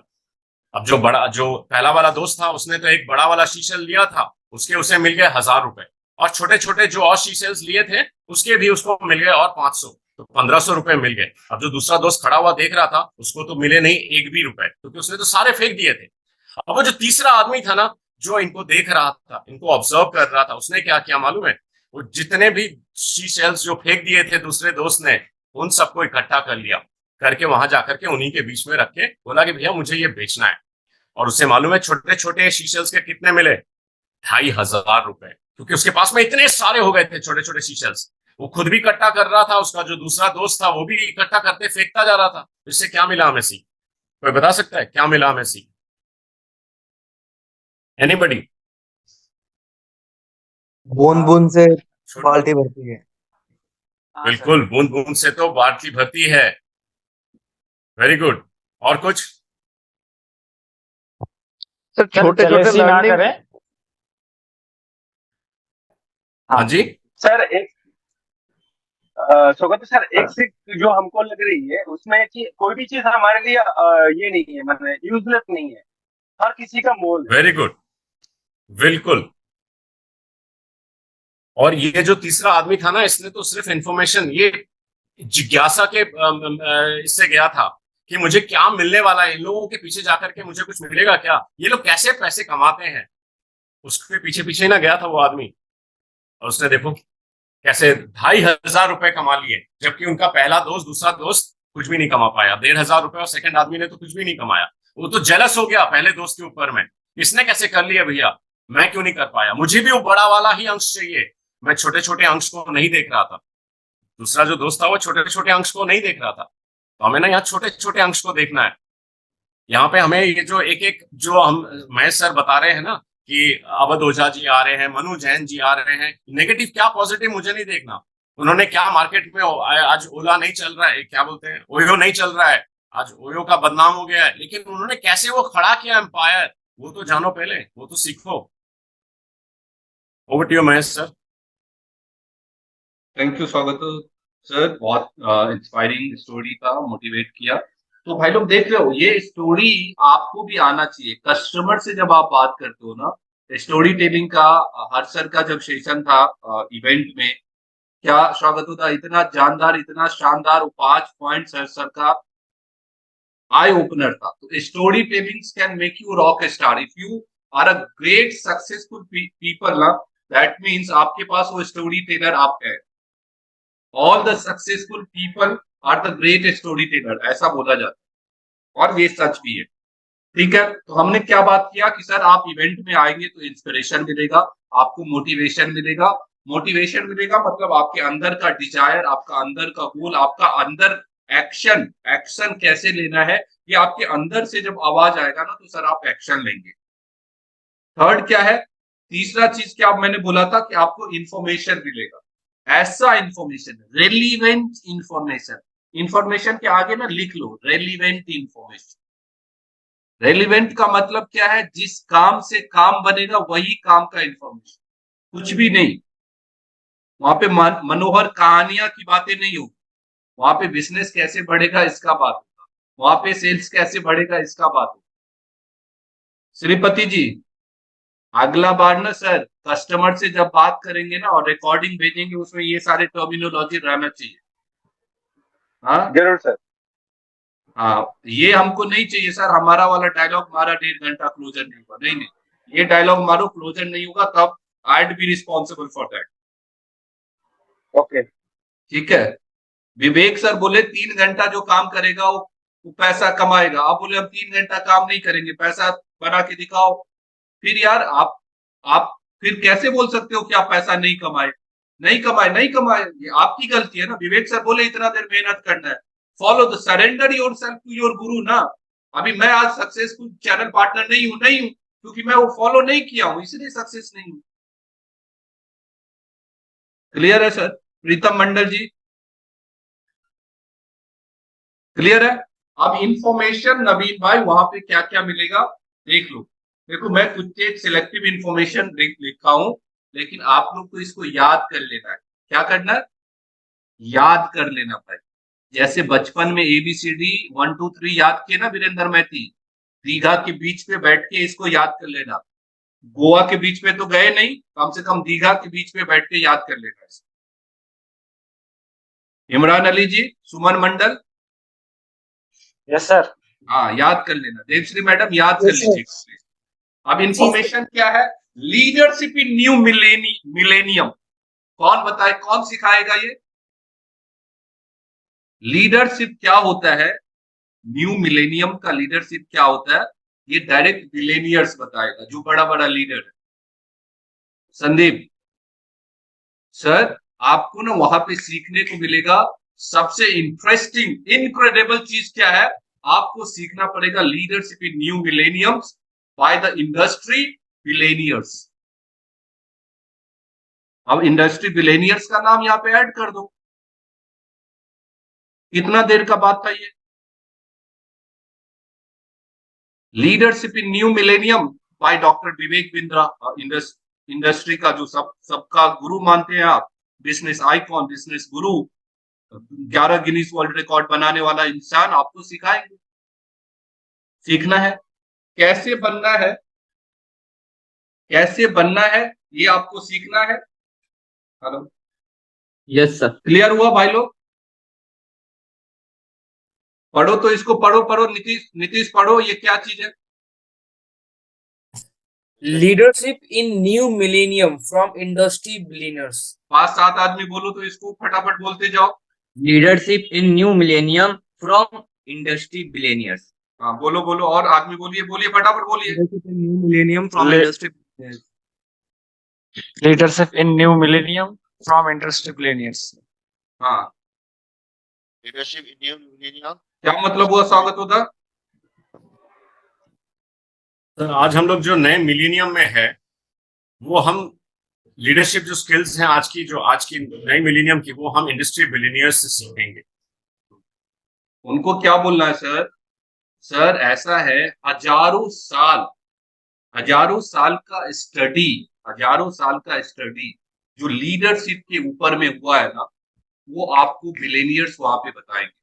अब जो पहला वाला दोस्त था उसने तो एक बड़ा वाला शीशल लिया था, उसे मिल गए 1,000 रुपए, और छोटे छोटे जो और शीशल्स लिए थे उसके भी उसको मिल गए और 500, तो 1,500 रुपए मिल गए। अब जो दूसरा दोस्त खड़ा हुआ देख रहा था उसको तो मिले नहीं एक भी रुपए, क्योंकि उसने तो सारे फेंक दिए थे। अब वो जो तीसरा आदमी था ना, जो इनको देख रहा था, इनको ऑब्जर्व कर रहा था, उसने क्या किया मालूम है, वो जितने भी शीशल्स जो फेंक दिए थे दूसरे दोस्त ने, उन सबको इकट्ठा कर लिया, करके वहां जाकर के उन्हीं के बीच में रख के बोला कि भैया मुझे ये बेचना है। और उसे मालूम है छोटे छोटे शीशल्स के कितने मिले, 2,500 रुपए, क्योंकि उसके पास में इतने सारे हो गए थे छोटे छोटे शीशल्स। वो खुद भी इकट्ठा कर रहा था, उसका जो दूसरा दोस्त था वो भी इकट्ठा करते फेंकता जा रहा था। इससे क्या मिला हमें सीख? कोई बता सकता है क्या मिला हमें सीख? एनीबडी? बूंद बूंद से बाल्टी भरती है। बिल्कुल, बूंद बूंद से तो बाल्टी भरती है। Very good. और कुछ? सर छोटे छोटे लर्निंग। हाँ जी सर एक स्वागत है सर। एक सीख जो हमको लग रही है उसमें कि कोई भी चीज हमारे लिए ये नहीं है, मतलब यूजलेस नहीं है, हर किसी का मोल है। वेरी गुड, बिल्कुल। और ये जो तीसरा आदमी था ना, इसने तो सिर्फ इंफॉर्मेशन, ये जिज्ञासा के इससे गया था कि मुझे क्या मिलने वाला है, इन लोगों के पीछे जाकर के मुझे कुछ मिलेगा क्या, ये लोग कैसे पैसे कमाते हैं, उसके पीछे पीछे ही ना गया था वो आदमी। और उसने देखो कैसे 2,500 रुपए कमा लिए, जबकि उनका पहला दोस्त दूसरा दोस्त कुछ भी नहीं कमा पाया, 1,500 रुपए, और सेकंड आदमी ने तो कुछ भी नहीं कमाया। वो तो जेलस हो गया पहले दोस्त के ऊपर में, इसने कैसे कर लिया भैया, मैं क्यों नहीं कर पाया, मुझे भी वो बड़ा वाला ही अंश चाहिए, मैं छोटे छोटे अंश को नहीं देख रहा था। दूसरा जो दोस्त था वो छोटे छोटे अंश को नहीं देख रहा था। तो हमें ना यहाँ छोटे छोटे अंश को देखना है। यहाँ पे हमें ये जो एक एक जो हम महेश सर बता रहे हैं ना कि अवध ओझा जी आ रहे हैं, मनु जैन जी आ रहे हैं, नेगेटिव क्या पॉजिटिव मुझे नहीं देखना। उन्होंने क्या मार्केट में आज ओला नहीं चल रहा है, क्या बोलते हैं, ओयो नहीं चल रहा है, आज ओयो का बदनाम हो गया है, लेकिन उन्होंने कैसे वो खड़ा किया एम्पायर, वो तो जानो पहले, वो तो सीखो। Over to you Mahesh sir. Thank you स्वागत सर, बहुत इंस्पायरिंग स्टोरी था, मोटिवेट किया। तो भाई लोग देख रहे हो, ये स्टोरी आपको भी आना चाहिए। कस्टमर से जब आप बात करते हो ना, स्टोरी टेलिंग का हर सर का जब सेशन था इवेंट में, क्या स्वागत होता, इतना जानदार, इतना शानदार 5 पॉइंट सर का आई ओपनर था। तो storytelling can make you rock star. If you are a great successful people ना, दैट मीन्स आपके पास वो स्टोरी टेलर आप है। All the successful people are the great storyteller, ऐसा बोला जाता है, और ये सच भी है। ठीक है, तो हमने क्या बात किया कि सर आप इवेंट में आएंगे तो इंस्पिरेशन मिलेगा, आपको मोटिवेशन मिलेगा। मोटिवेशन मिलेगा मतलब आपके अंदर का डिजायर, आपका अंदर का गोल, आपका अंदर एक्शन कैसे लेना है, ये आपके अंदर से जब आवाज आएगा ना, तो सर आप एक्शन लेंगे। थर्ड क्या है, तीसरा चीज क्या मैंने बोला था कि आपको इंफॉर्मेशन मिलेगा, ऐसा इंफॉर्मेशन, रेलिवेंट इंफॉर्मेशन। इंफॉर्मेशन के आगे ना लिख लो रेलिवेंट इंफॉर्मेशन। रेलिवेंट का मतलब क्या है, जिस काम से काम बनेगा वही काम का इंफॉर्मेशन, कुछ भी नहीं। वहां पे मनोहर कहानियां की बातें नहीं होगी, वहां पे बिजनेस कैसे बढ़ेगा इसका बात होगा, वहां पे सेल्स कैसे बढ़ेगा इसका बात होगा। श्रीपति जी, अगला बार ना सर कस्टमर से जब बात करेंगे ना और रिकॉर्डिंग भेजेंगे, उसमें ये सारे टर्मिनोलॉजी रहना चाहिए। हाँ जरूर सर। हाँ, ये हमको नहीं चाहिए सर, हमारा वाला डायलॉग मारा 1.5 घंटा क्लोजर नहीं हुआ, नहीं नहीं, ये डायलॉग मारो क्लोजर नहीं होगा, तब I be responsible for that. Okay ठीक है, विवेक सर बोले 3 घंटा जो काम करेगा वो पैसा कमाएगा। आप बोले हम 3 घंटा काम नहीं करेंगे, पैसा बना के दिखाओ। फिर यार आप फिर कैसे बोल सकते हो कि आप पैसा नहीं कमाए, नहीं कमाए, नहीं कमाए, ये आपकी गलती है ना। विवेक सर बोले इतना देर मेहनत करना है, follow the surrender yourself to your guru ना। अभी मैं आज सक्सेसफुल चैनल पार्टनर नहीं हूं क्योंकि मैं वो फॉलो नहीं किया हूं, इसलिए सक्सेस नहीं हूं। क्लियर है सर? प्रीतम मंडल जी क्लियर है? अब इंफॉर्मेशन नवीन भाई वहां पे क्या क्या मिलेगा देख लो। देखो मैं कुछ एक सिलेक्टिव इंफॉर्मेशन लिखा हूं, लेकिन आप लोग को इसको याद कर लेना है। क्या करना है? याद कर लेना भाई। जैसे बचपन में ABCD 1 2 3 याद किए ना वीरेंद्र मैथी, दीघा के बीच पे बैठ के इसको याद कर लेना। गोवा के बीच में तो गए नहीं, कम से कम दीघा के बीच में बैठ के याद कर लेना इसको। इमरान अली जी, सुमन मंडल, यस सर। हाँ याद कर लेना। देवश्री मैडम याद कर लीजिए। अब इंफॉर्मेशन क्या है? Leadership in new millennium. कौन बताए, कौन सिखाएगा ये? लीडरशिप क्या होता है, न्यू मिलेनियम का लीडरशिप क्या होता है, ये डायरेक्ट मिलेनियर्स बताएगा, जो बड़ा बड़ा लीडर है। संदीप सर, आपको ना वहां पे सीखने को मिलेगा सबसे इंटरेस्टिंग इनक्रेडिबल चीज क्या है, आपको सीखना पड़ेगा leadership in new millenniums by the industry billionaires. अब इंडस्ट्री बिलेनियर्स का नाम यहाँ पे ऐड कर दो। कितना देर का बात था ये? Leadership in new millennium by doctor Vivek Bindra, industry का जो सबका गुरु मानते हैं आप, बिजनेस आइकॉन, बिजनेस गुरु, 11 गिनीज वर्ल्ड रिकॉर्ड बनाने वाला इंसान आपको सिखाएंगे। सीखना है कैसे बनना है, कैसे बनना है ये आपको सीखना है। Hello, yes sir. क्लियर हुआ भाई लोग? पढ़ो तो इसको, पढ़ो पढ़ो, नीतीश पढ़ो, ये क्या चीज है? Leadership in new millennium from industry billionaires. 5-7 आदमी बोलो तो इसको फटाफट बोलते जाओ। Leadership in new millennium from industry billionaires. हाँ बोलो बोलो, और आदमी बोलिए, बोलिए फटाफट बोलिए। Leadership in new millennium from industry. Leadership in new millennium from industry pioneers. हाँ, Leadership in new millennium. क्या मतलब हुआ स्वागत होता? सर आज हम लोग जो नए मिलेनियम में है, वो हम लीडरशिप जो स्किल्स हैं आज की नई मिलेनियम की, वो हम इंडस्ट्री बिलियनियर्स से सीखेंगे। उनको क्या बोलना है सर? सर ऐसा है, हजारों साल का स्टडी जो लीडरशिप के ऊपर में हुआ है ना, वो आपको बिलियनियर्स वहां पे बताएंगे।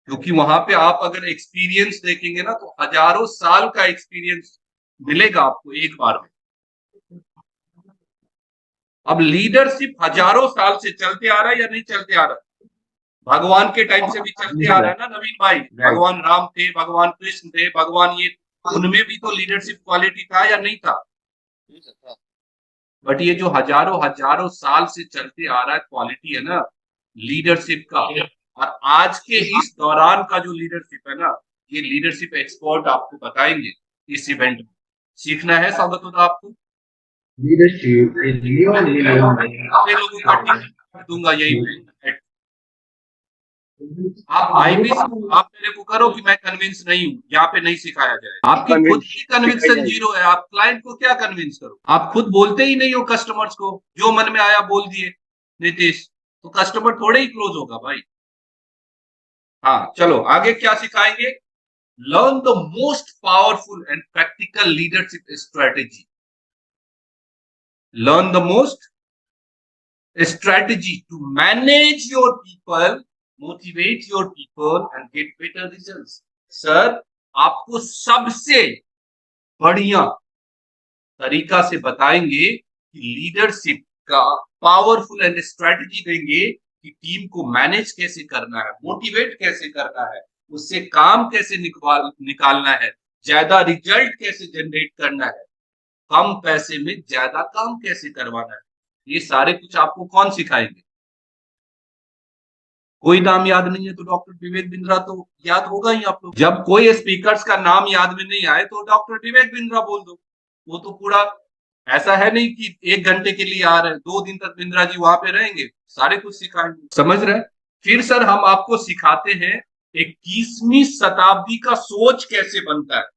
क्योंकि वहां पे आप अगर एक्सपीरियंस देखेंगे ना, तो हजारों साल का एक्सपीरियंस मिलेगा आपको एक बार में। अब लीडरशिप हजारों साल से चलते आ रहा है या नहीं चलते आ रहा है? भगवान के टाइम से भी चलते आ रहा है ना नवीन भाई। भगवान राम थे, भगवान कृष्ण थे, भगवान ये, उनमें भी तो लीडरशिप क्वालिटी था या नहीं था? बट ये जो हजारों साल से चलते आ रहा है क्वालिटी है ना लीडरशिप का, और आज के इस दौरान का जो लीडरशिप है ना, ये लीडरशिप एक्सपर्ट आपको बताएंगे इस इवेंट में। सीखना है स्वागत होता आपको। Leadership in new millennium. लोगों का टिकट दूंगा यही। आप भाई भी आप मेरे को करो कि मैं कन्विंस नहीं हूँ, यहाँ पे नहीं सिखाया जाए। आपकी खुद की कन्विक्शन जीरो है, आप क्लाइंट को क्या कन्विंस करो? आप खुद बोलते ही नहीं हो कस्टमर्स को, जो मन में आया बोल दिए नीतीश, तो कस्टमर थोड़े ही क्लोज होगा भाई। हाँ चलो आगे क्या सिखाएंगे? Learn the most powerful and practical leadership strategy. Learn the most strategy to manage your people, motivate your people and get better results. Sir आपको सबसे बढ़िया तरीका से बताएंगे कि लीडरशिप का पावरफुल एंड स्ट्रेटजी देंगे कि टीम को मैनेज कैसे करना है, मोटिवेट कैसे करना है, उससे काम कैसे निकालना है, ज्यादा रिजल्ट कैसे जनरेट करना है, कम पैसे में ज्यादा काम कैसे करवाना है। ये सारे कुछ आपको कौन सिखाएंगे? कोई नाम याद नहीं है तो डॉक्टर विवेक बिंद्रा तो याद होगा ही आप लोग। जब कोई स्पीकर्स का नाम याद में नहीं आए तो डॉक्टर विवेक बिंद्रा बोल दो। वो तो पूरा ऐसा है नहीं कि 1 घंटे के लिए आ रहे हैं, 2 दिन तक बिंद्रा जी वहां पे रहेंगे, सारे कुछ सिखाएंगे। समझ रहे? फिर सर हम आपको सिखाते हैं 21वीं शताब्दी का सोच कैसे बनता है।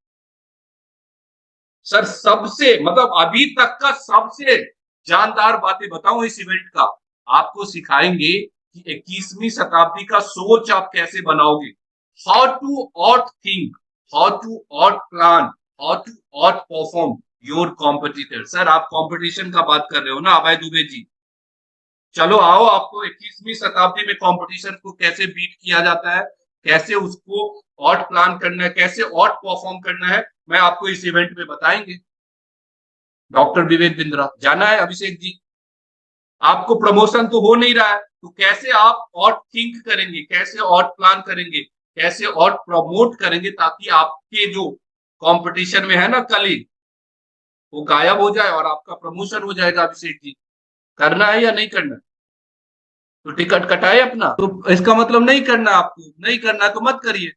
सर सबसे मतलब अभी तक का सबसे जानदार बातें बताऊं इस इवेंट का, आपको सिखाएंगे कि 21वीं शताब्दी का सोच आप कैसे बनाओगे। How to out think, how to outplan, how to outperform your competitor. Sir आप कंपटीशन का बात कर रहे हो ना अभय दुबे जी, चलो आओ आपको 21वीं शताब्दी में कंपटीशन को कैसे बीट किया जाता है, कैसे उसको आउट प्लान करना है, कैसे आउट परफॉर्म करना है, मैं आपको इस इवेंट में बताएंगे। डॉक्टर विवेक बिंद्रा जाना है अभिषेक जी, आपको प्रमोशन तो हो नहीं रहा है तो कैसे आप और थिंक करेंगे, कैसे और प्लान करेंगे, कैसे और प्रमोट करेंगे ताकि आपके जो कंपटीशन में है ना कलीग वो गायब हो जाए और आपका प्रमोशन हो जाएगा। अभिषेक जी करना है या नहीं करना? तो टिकट कटाए अपना, तो इसका मतलब नहीं करना, आपको नहीं करना तो मत करिए,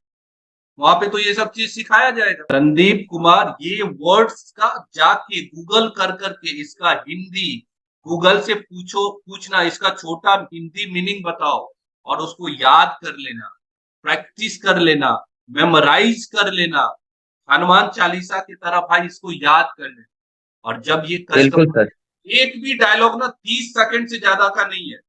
वहां पे तो ये सब चीज सिखाया जाएगा। संदीप कुमार, ये वर्ड्स का जाके गूगल कर करके इसका हिंदी, गूगल से पूछना इसका छोटा हिंदी मीनिंग बताओ और उसको याद कर लेना, प्रैक्टिस कर लेना, मेमोराइज कर लेना, हनुमान चालीसा की तरह भाई इसको याद कर लेना। और जब ये बिल्कुल कस्टमर, सर। एक भी डायलॉग ना 30 सेकंड से ज्यादा का नहीं है।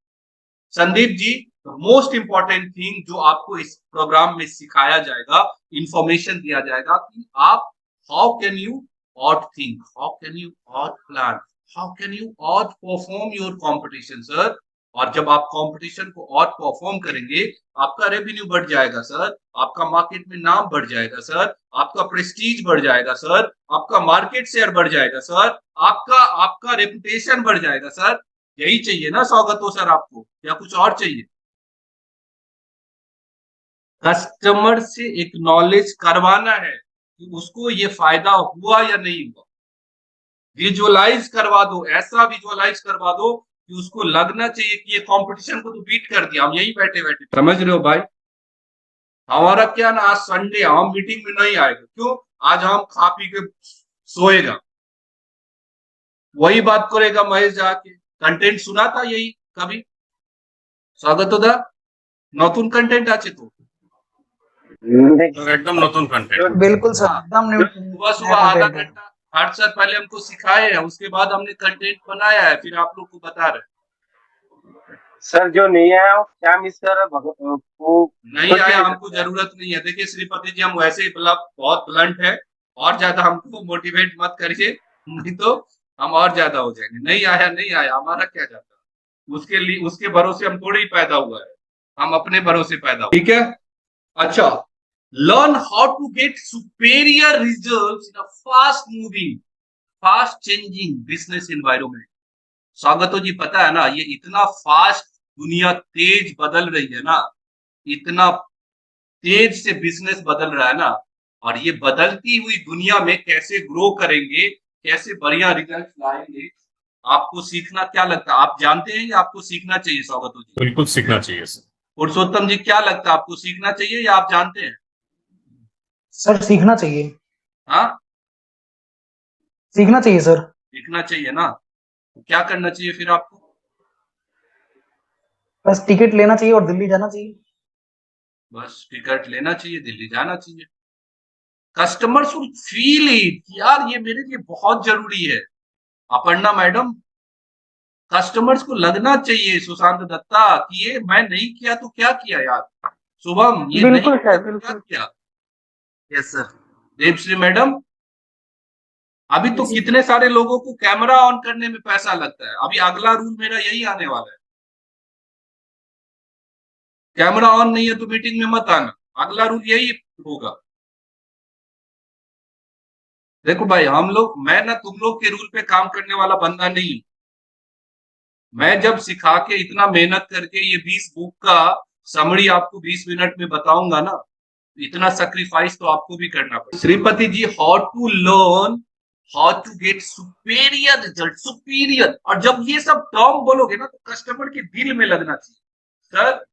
Sandeep ji, most important thing जो आपको इस प्रोग्राम में सिखाया जाएगा, इंफॉर्मेशन दिया जाएगा कि आप how can you out think, how can you out plan, how can you out perform your competition sir. और जब आप कंपटीशन को आउट परफॉर्म करेंगे, आपका रेवेन्यू बढ़ जाएगा सर, आपका मार्केट में नाम बढ़ जाएगा सर, आपका प्रेस्टीज बढ़ जाएगा सर, आपका मार्केट शेयर बढ़ जाएगा सर, आपका आपका रेपुटेशन बढ़ जाएगा सर। यही चाहिए ना स्वागत हो सर आपको, या कुछ और चाहिए? कस्टमर से एक्नॉलेज करवाना है कि उसको ये फायदा हुआ या नहीं हुआ। विजुअलाइज करवा दो, ऐसा विजुअलाइज करवा दो कि उसको लगना चाहिए कि ये कंपटीशन को तो बीट कर दिया हम यही बैठे बैठे। समझ रहे हो भाई? हमारा क्या ना, आज संडे हम मीटिंग में नहीं आएगा, क्यों? आज हम खा पी के सोएगा, वही बात करेगा महेश जाके। कंटेंट सुना था यही कभी? स्वागत होता नतून कंटेंट আছে তো? एकदम नतून कंटेंट। बिल्कुल सर, एकदम न्यू सुबह सुबह आधा घंटा हर सर पहले हमको सिखाए हैं, उसके बाद हमने कंटेंट बनाया है, फिर आप लोग को बता रहे हैं। सर जो नहीं आया वो क्या मिस कर रहा है? वो नहीं आया, हमको जरूरत नहीं है। देखिए श्रीपति जी, हम वैसे ही बहुत ब्लंट है, और ज्यादा हमको मोटिवेट मत करिए, नहीं तो हम और ज्यादा हो जाएंगे। नहीं आया नहीं आया, हमारा क्या जाता है, उसके लिए उसके भरोसे हम थोड़ी पैदा हुआ है, हम अपने भरोसे पैदा हुए। ठीक है, अच्छा। Learn how to get superior results in a fast moving, fast changing business environment. Swagato ji, पता है ना, ये इतना फास्ट दुनिया तेज बदल रही है ना, इतना तेज से बिजनेस बदल रहा है ना, और ये बदलती हुई दुनिया में कैसे ग्रो करेंगे, कैसे बढ़िया रिजल्ट लाएंगे, आपको सीखना क्या लगता है? आप जानते हैं या आपको सीखना चाहिए स्वागतो जी? बिल्कुल सीखना चाहिए सर। पुरुषोत्तम जी, क्या लगता है आपको सीखना चाहिए या आप जानते हैं? सर सीखना चाहिए, हाँ, सीखना चाहिए सर। सीखना चाहिए ना, तो क्या करना चाहिए फिर आपको? बस टिकट लेना चाहिए और दिल्ली जाना चाहिए। बस टिकट लेना चाहिए, दिल्ली जाना चाहिए। कस्टमर शुड फील इट, यार ये मेरे लिए बहुत जरूरी है। अपर्णा मैडम, कस्टमर्स को लगना चाहिए सुशांत दत्ता कि ये मैं नहीं किया तो क्या किया यार, शुभम ये नहीं बिल्कुल किया सर, तो क्या बिल्कुल। किया। Yes sir. देवश्री मैडम, अभी तो जी। कितने सारे लोगों को कैमरा ऑन करने में पैसा लगता है, अभी अगला रूल मेरा यही आने वाला है, कैमरा ऑन नहीं है तो मीटिंग में मत आना, अगला रूल यही होगा। देखो भाई, हम लोग, मैं ना तुम लोग के रूल पे काम करने वाला बंदा नहीं हूं। मैं जब सिखा के इतना मेहनत करके ये 20 बुक का समरी आपको 20 मिनट में बताऊंगा ना, इतना सैक्रिफाइस तो आपको भी करना पड़ेगा। Shripati ji, how to learn how to get superior result, superior, और जब ये सब टर्म बोलोगे ना तो कस्टमर के दिल में लगना चाहिए। सर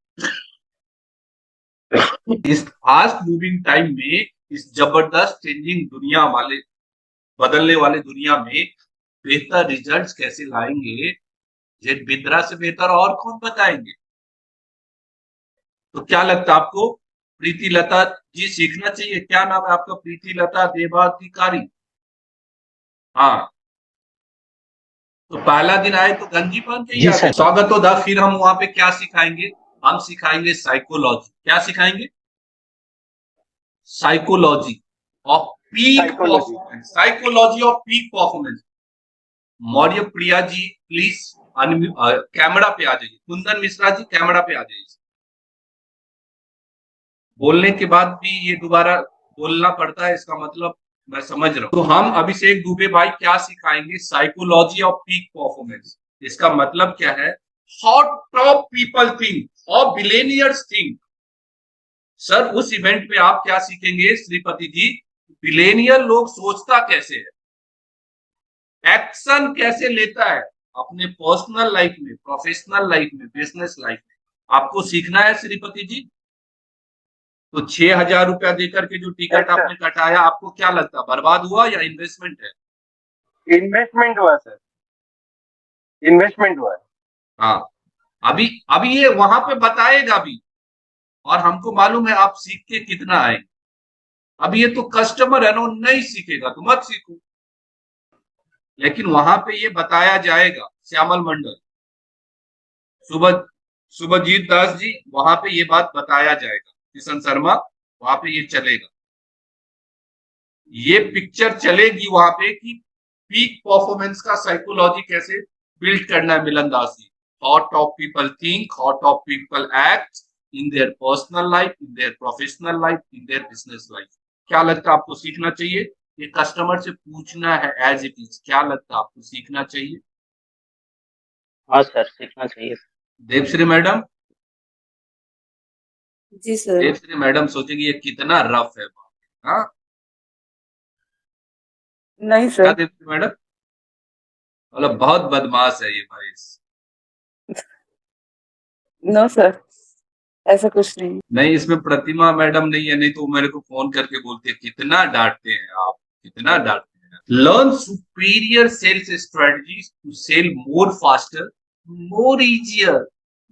इस फास्ट मूविंग टाइम में, इस जबरदस्त चेंजिंग दुनिया वाले, बदलने वाले दुनिया में बेहतर रिजल्ट्स कैसे लाएंगे, जेट बिंद्रा से बेहतर और कौन बताएंगे? तो क्या लगता है आपको? प्रीति लता जी सीखना चाहिए। क्या नाम है आपका? प्रीति लता देवाधिकारी। हाँ, तो पहला दिन आए तो गंजी पहन के ही आते। स्वागत होगा। फिर हम वहां पे क्या सिखाएंगे? हम सिखाएंगे साइकोलॉजी। क्या सिखाएंगे? Psychology of peak performance, psychology of peak performance. Maurya Priya ji please camera पे आ जाइए। कुंदन मिश्रा जी कैमरा पे आ जाइए। बोलने के बाद भी ये दोबारा बोलना पड़ता है, इसका मतलब मैं समझ रहा हूँ। तो हम अभिषेक दुबे भाई क्या सिखाएंगे? Psychology of peak performance. इसका मतलब क्या है? How top people think, how billionaires think. Sir उस इवेंट में आप क्या सीखेंगे श्रीपति जी? बिलियनियर लोग सोचता कैसे है, एक्शन कैसे लेता है अपने पर्सनल लाइफ में, प्रोफेशनल लाइफ में, बिजनेस लाइफ में, आपको सीखना है श्रीपति जी। तो 6,000 रुपया देकर के जो टिकट आपने कटाया, आपको क्या लगता है बर्बाद हुआ या इन्वेस्टमेंट है? इन्वेस्टमेंट हुआ सर। इन्वेस्टमेंट हुआ है। हाँ, अभी अभी ये वहां पे बताएगा भी, और हमको मालूम है आप सीख के कितना आएंगे। अब ये तो कस्टमर है ना, नहीं सीखेगा तो मत सीखो, लेकिन वहां पे ये बताया जाएगा। श्यामल मंडल, सुभजीत दास जी, वहां पे ये बात बताया जाएगा। किशन शर्मा, वहां पे ये चलेगा, ये पिक्चर चलेगी वहां पे कि पीक परफॉर्मेंस का साइकोलॉजी कैसे बिल्ड करना है। Milan Das ji, how top people think, how top people act in their personal life, in their professional life, in their business life. क्या लगता है आपको सीखना चाहिए? ये कस्टमर से पूछना है एज इट इज। क्या लगता है आपको सीखना चाहिए? हाँ सर, सीखना चाहिए। देवश्री मैडम, जी सर। देवश्री मैडम सोचेगी ये कितना रफ है। हाँ, नहीं क्या सर। देवश्री मैडम? मतलब बहुत बदमाश है ये भाई। नो सर, ऐसा कुछ नहीं। नहीं, इसमें प्रतिमा मैडम नहीं है, नहीं तो मेरे को फोन करके बोलते हैं कितना डांटते हैं आप, कितना डांटते हैं। Learn superior sales strategies to sell more faster, more easier,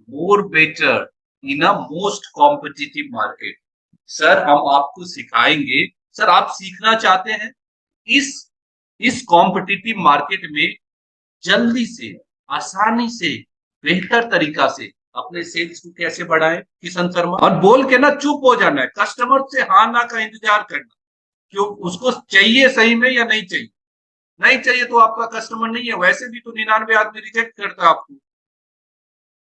more better in a most competitive market. Sir हम आपको सिखाएंगे। सर आप सीखना चाहते हैं इस कॉम्पिटिटिव मार्केट में जल्दी से, आसानी से, बेहतर तरीका से अपने सेल्स को कैसे बढ़ाएं? किशन शर्मा, और बोल के ना चुप हो जाना है, कस्टमर से हाँ ना का इंतजार करना। क्यों? उसको चाहिए सही में या नहीं चाहिए? नहीं चाहिए तो आपका कस्टमर नहीं है। वैसे भी तो 99 आदमी रिजेक्ट करता है आपको।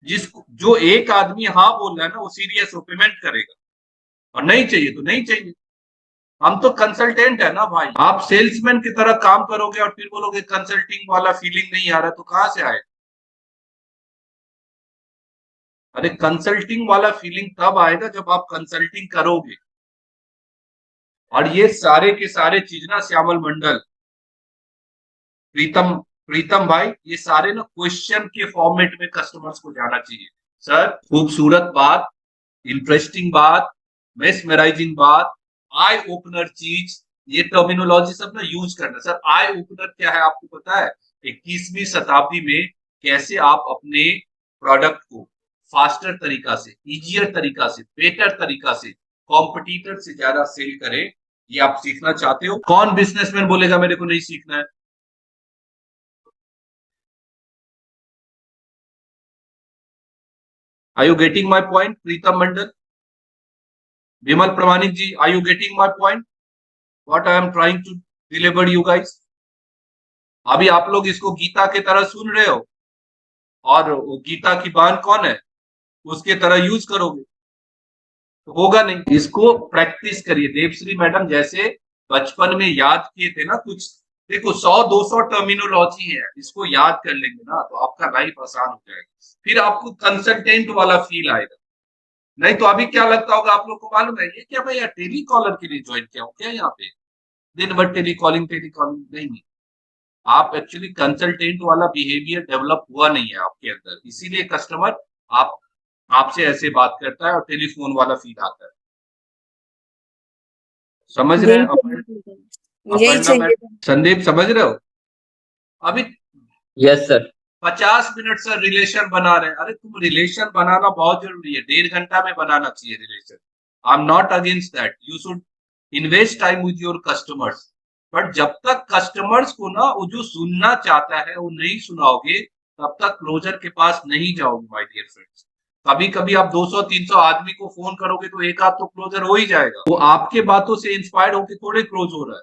जिसको जो एक आदमी हाँ बोल रहा है ना, वो सीरियस हो, पेमेंट करेगा। और नहीं चाहिए तो नहीं चाहिए। हम तो कंसल्टेंट है ना भाई। आप सेल्समैन की तरह काम करोगे और फिर बोलोगे कंसल्टिंग वाला फीलिंग नहीं आ रहा, तो कहां से आएगा? अरे कंसल्टिंग वाला फीलिंग तब आएगा जब आप कंसल्टिंग करोगे। और ये सारे के सारे चीज ना श्यामल मंडल, प्रीतम भाई, ये सारे ना क्वेश्चन के फॉर्मेट में कस्टमर्स को जाना चाहिए। सर खूबसूरत बात, इंटरेस्टिंग बात, मेस्मराइजिंग बात, आई ओपनर चीज, ये टर्मिनोलॉजी सब ना यूज करना। सर आई ओपनर क्या है आपको पता है? 21वीं शताब्दी में कैसे आप अपने प्रोडक्ट को फास्टर तरीका से, इजियर तरीका से, बेटर तरीका से, कॉम्पिटिटर से ज्यादा सेल करें, ये आप सीखना चाहते हो। कौन बिजनेसमैन बोलेगा मेरे को नहीं सीखना है? Are you getting my point, Preetam Mandal? Vimal Pramanik ji, are you getting my point? What I am trying to deliver you guys? अभी आप लोग इसको गीता के तरह सुन रहे हो, और वो गीता की बान कौन है, उसके तरह यूज करोगे तो होगा नहीं। इसको प्रैक्टिस करिए। देवश्री मैडम जैसे बचपन में याद किए थे ना कुछ, देखो 100-200 टर्मिनोलॉजी है, इसको याद कर लेंगे ना तो आपका लाइफ आसान हो जाएगा। फिर आपको कंसल्टेंट वाला फील आएगा। नहीं तो अभी क्या लगता होगा आप लोग को मालूम है, ये क्या भैया टेलीकॉलर के लिए ज्वाइन किया हो क्या यहाँ पे, दिन भर टेलीकॉलिंग नहीं। आप एक्चुअली कंसल्टेंट वाला बिहेवियर डेवलप हुआ नहीं है आपके अंदर, इसीलिए कस्टमर आपसे ऐसे बात करता है और टेलीफोन वाला फील आता है। समझ रहे हैं? यही चाहिए। संदीप समझ रहे हो? अभी यस सर। 50 मिनट से रिलेशन बना रहे हैं। अरे तुम रिलेशन बनाना बहुत जरूरी है, 1.5 घंटा में बनाना चाहिए relation. I am not against that, you should invest time with your customers. But जब तक कस्टमर्स को ना वो जो सुनना चाहता है वो नहीं सुनाओगे, तब तक क्लोजर के पास नहीं जाओगे माय डियर फ्रेंड्स। कभी कभी आप 200-300 आदमी को फोन करोगे तो एक आध तो क्लोजर हो ही जाएगा। वो आपके बातों से इंस्पायर्ड होकर थोड़े क्लोज हो रहा है,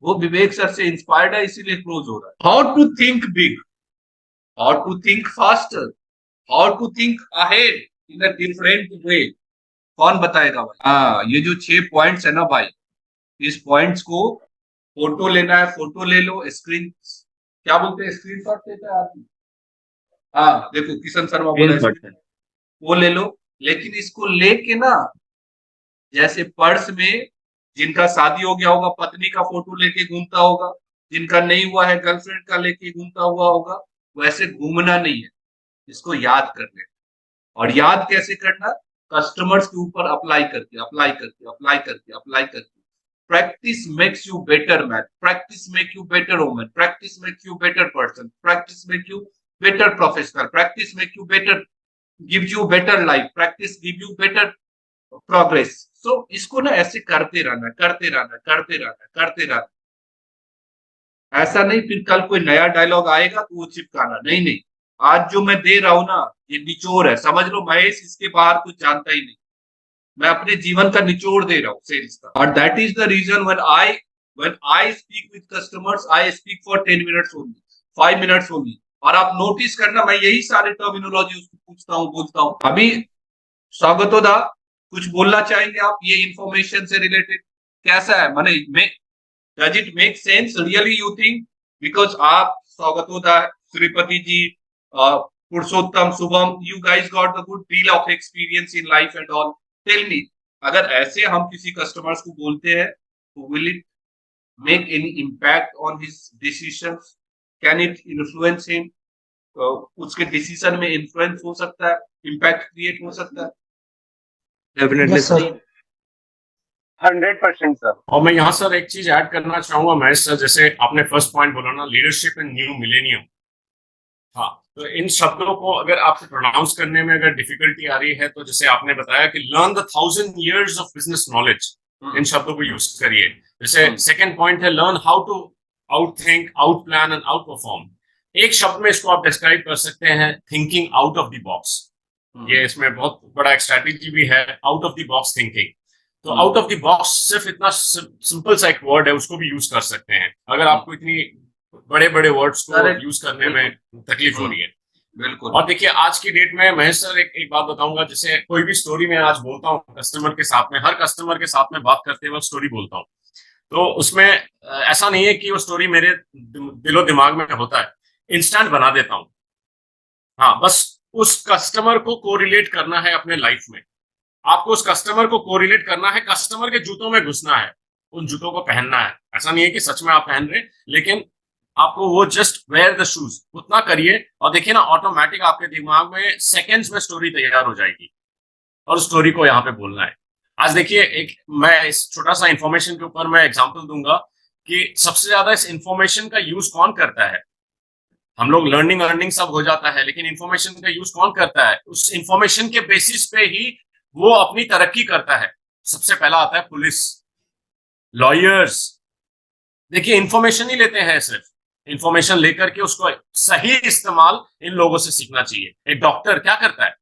वो विवेक सर से इंस्पायर्ड है इसीलिए क्लोज हो रहा है। How to think big, how to think faster, how to think ahead in a different way। कौन बताएगा भाई? हाँ, ये जो 6 पॉइंट्स है ना भाई, इस पॉइंट्स को फोटो लेना है, फोटो ले लो, स्क्रीन क्या बोलते हैं, स्क्रीन शॉट लेता है आदमी। हाँ देखो किशन शर्मा बोला वो ले लो। लेकिन इसको लेके ना, जैसे पर्स में जिनका शादी हो गया होगा पत्नी का फोटो लेके घूमता होगा, जिनका नहीं हुआ है गर्लफ्रेंड का लेके घूमता हुआ होगा, वैसे घूमना नहीं है, इसको याद करना है। और याद कैसे करना? कस्टमर्स के ऊपर अप्लाई करके, अप्लाई करके, अप्लाई करके, अप्लाई करके। Practice makes you better man, practice make you better woman, practice make you better person, practice make you better professional. Practice make you better, gives you better life. Practice give you better progress. So इसको ना ऐसे करते रहना, करते रहना, करते रहना, करते रहना. ऐसा नहीं फिर कल कोई नया डायलॉग आएगा तो वो चिपकाना. नहीं नहीं, आज जो मैं दे रहा हूं ना ये निचोड़ है. समझ लो महेश इसके बाहर कुछ जानता ही नहीं. मैं अपने जीवन का निचोड़ दे रहा हूँ सेल्स का. और that is the reason when I speak with customers, I speak for 10 minutes only, 5 minutes only. और आप नोटिस करना मैं यही सारे टर्मिनोलॉजी उसको पूछता हूँ, बोलता हूँ. अभी स्वागतोदा कुछ बोलना चाहेंगे आप ये इंफॉर्मेशन से रिलेटेड? कैसा है माने does it make sense really you think? Because आप Swagatoda, Shripati ji, Purushottam, Shubham, you guys got the good deal of experience in life and all. Tell me, अगर ऐसे हम किसी कस्टमर्स को बोलते हैं तो will it make any impact on his decisions? Can it influence him? उसके डिसीजन में इन्फ्लुएंस हो सकता है, इम्पैक्ट क्रिएट हो सकता है. Definitely Yes, sir. 100% सर. और मैं यहाँ सर एक चीज ऐड करना चाहूंगा महेश सर, जैसे आपने फर्स्ट पॉइंट बोला ना, लीडरशिप इन न्यू मिलेनियम. हाँ, तो इन शब्दों को अगर आपको प्रोनाउंस करने में अगर डिफिकल्टी आ रही है तो जैसे आपने बताया कि learn the 1000 years of business knowledge, इन शब्दों को यूज करिए. जैसे सेकंड पॉइंट है learn how to out think, out plan and out perform. एक शब्द में इसको आप डिस्क्राइब कर सकते हैं, thinking out of the box. ये इसमें बहुत बड़ा एक स्ट्रैटेजी भी है, out of the box thinking. तो आउट ऑफ द बॉक्स सिर्फ इतना सिंपल सा एक वर्ड है, उसको भी यूज कर सकते हैं अगर आपको इतनी बड़े बड़े वर्ड्स को यूज करने में तकलीफ हो रही है. बिल्कुल. और देखिए आज की डेट में महेश सर एक बात बताऊंगा, जैसे कोई भी स्टोरी में आज बोलता हूँ कस्टमर के साथ में, हर कस्टमर के साथ में बात करते वक्त स्टोरी बोलता हूँ, तो उसमें ऐसा नहीं है कि वो स्टोरी मेरे दिलो दिमाग में होता है, इंस्टेंट बना देता हूँ. हाँ, बस उस कस्टमर को कोरिलेट करना है अपने लाइफ में. आपको उस कस्टमर को कोरिलेट करना है, कस्टमर के जूतों में घुसना है, उन जूतों को पहनना है. ऐसा नहीं है कि सच में आप पहन रहे, लेकिन आपको वो जस्ट वेयर द शूज उतना करिए और देखिए ना ऑटोमेटिक आपके दिमाग में सेकंड्स में स्टोरी तैयार हो जाएगी और स्टोरी को यहाँ पे बोलना है. आज देखिए मैं इस छोटा सा इंफॉर्मेशन के ऊपर मैं एग्जांपल दूंगा कि सबसे ज्यादा इस इंफॉर्मेशन का यूज कौन करता है. हम लोग लर्निंग अर्निंग सब हो जाता है, लेकिन इंफॉर्मेशन का यूज कौन करता है? उस इंफॉर्मेशन के बेसिस पे ही वो अपनी तरक्की करता है. सबसे पहला आता है पुलिस, लॉयर्स. देखिए इंफॉर्मेशन ही लेते हैं, सिर्फ इंफॉर्मेशन लेकर के उसको सही इस्तेमाल इन लोगों से सीखना चाहिए. एक डॉक्टर क्या करता है?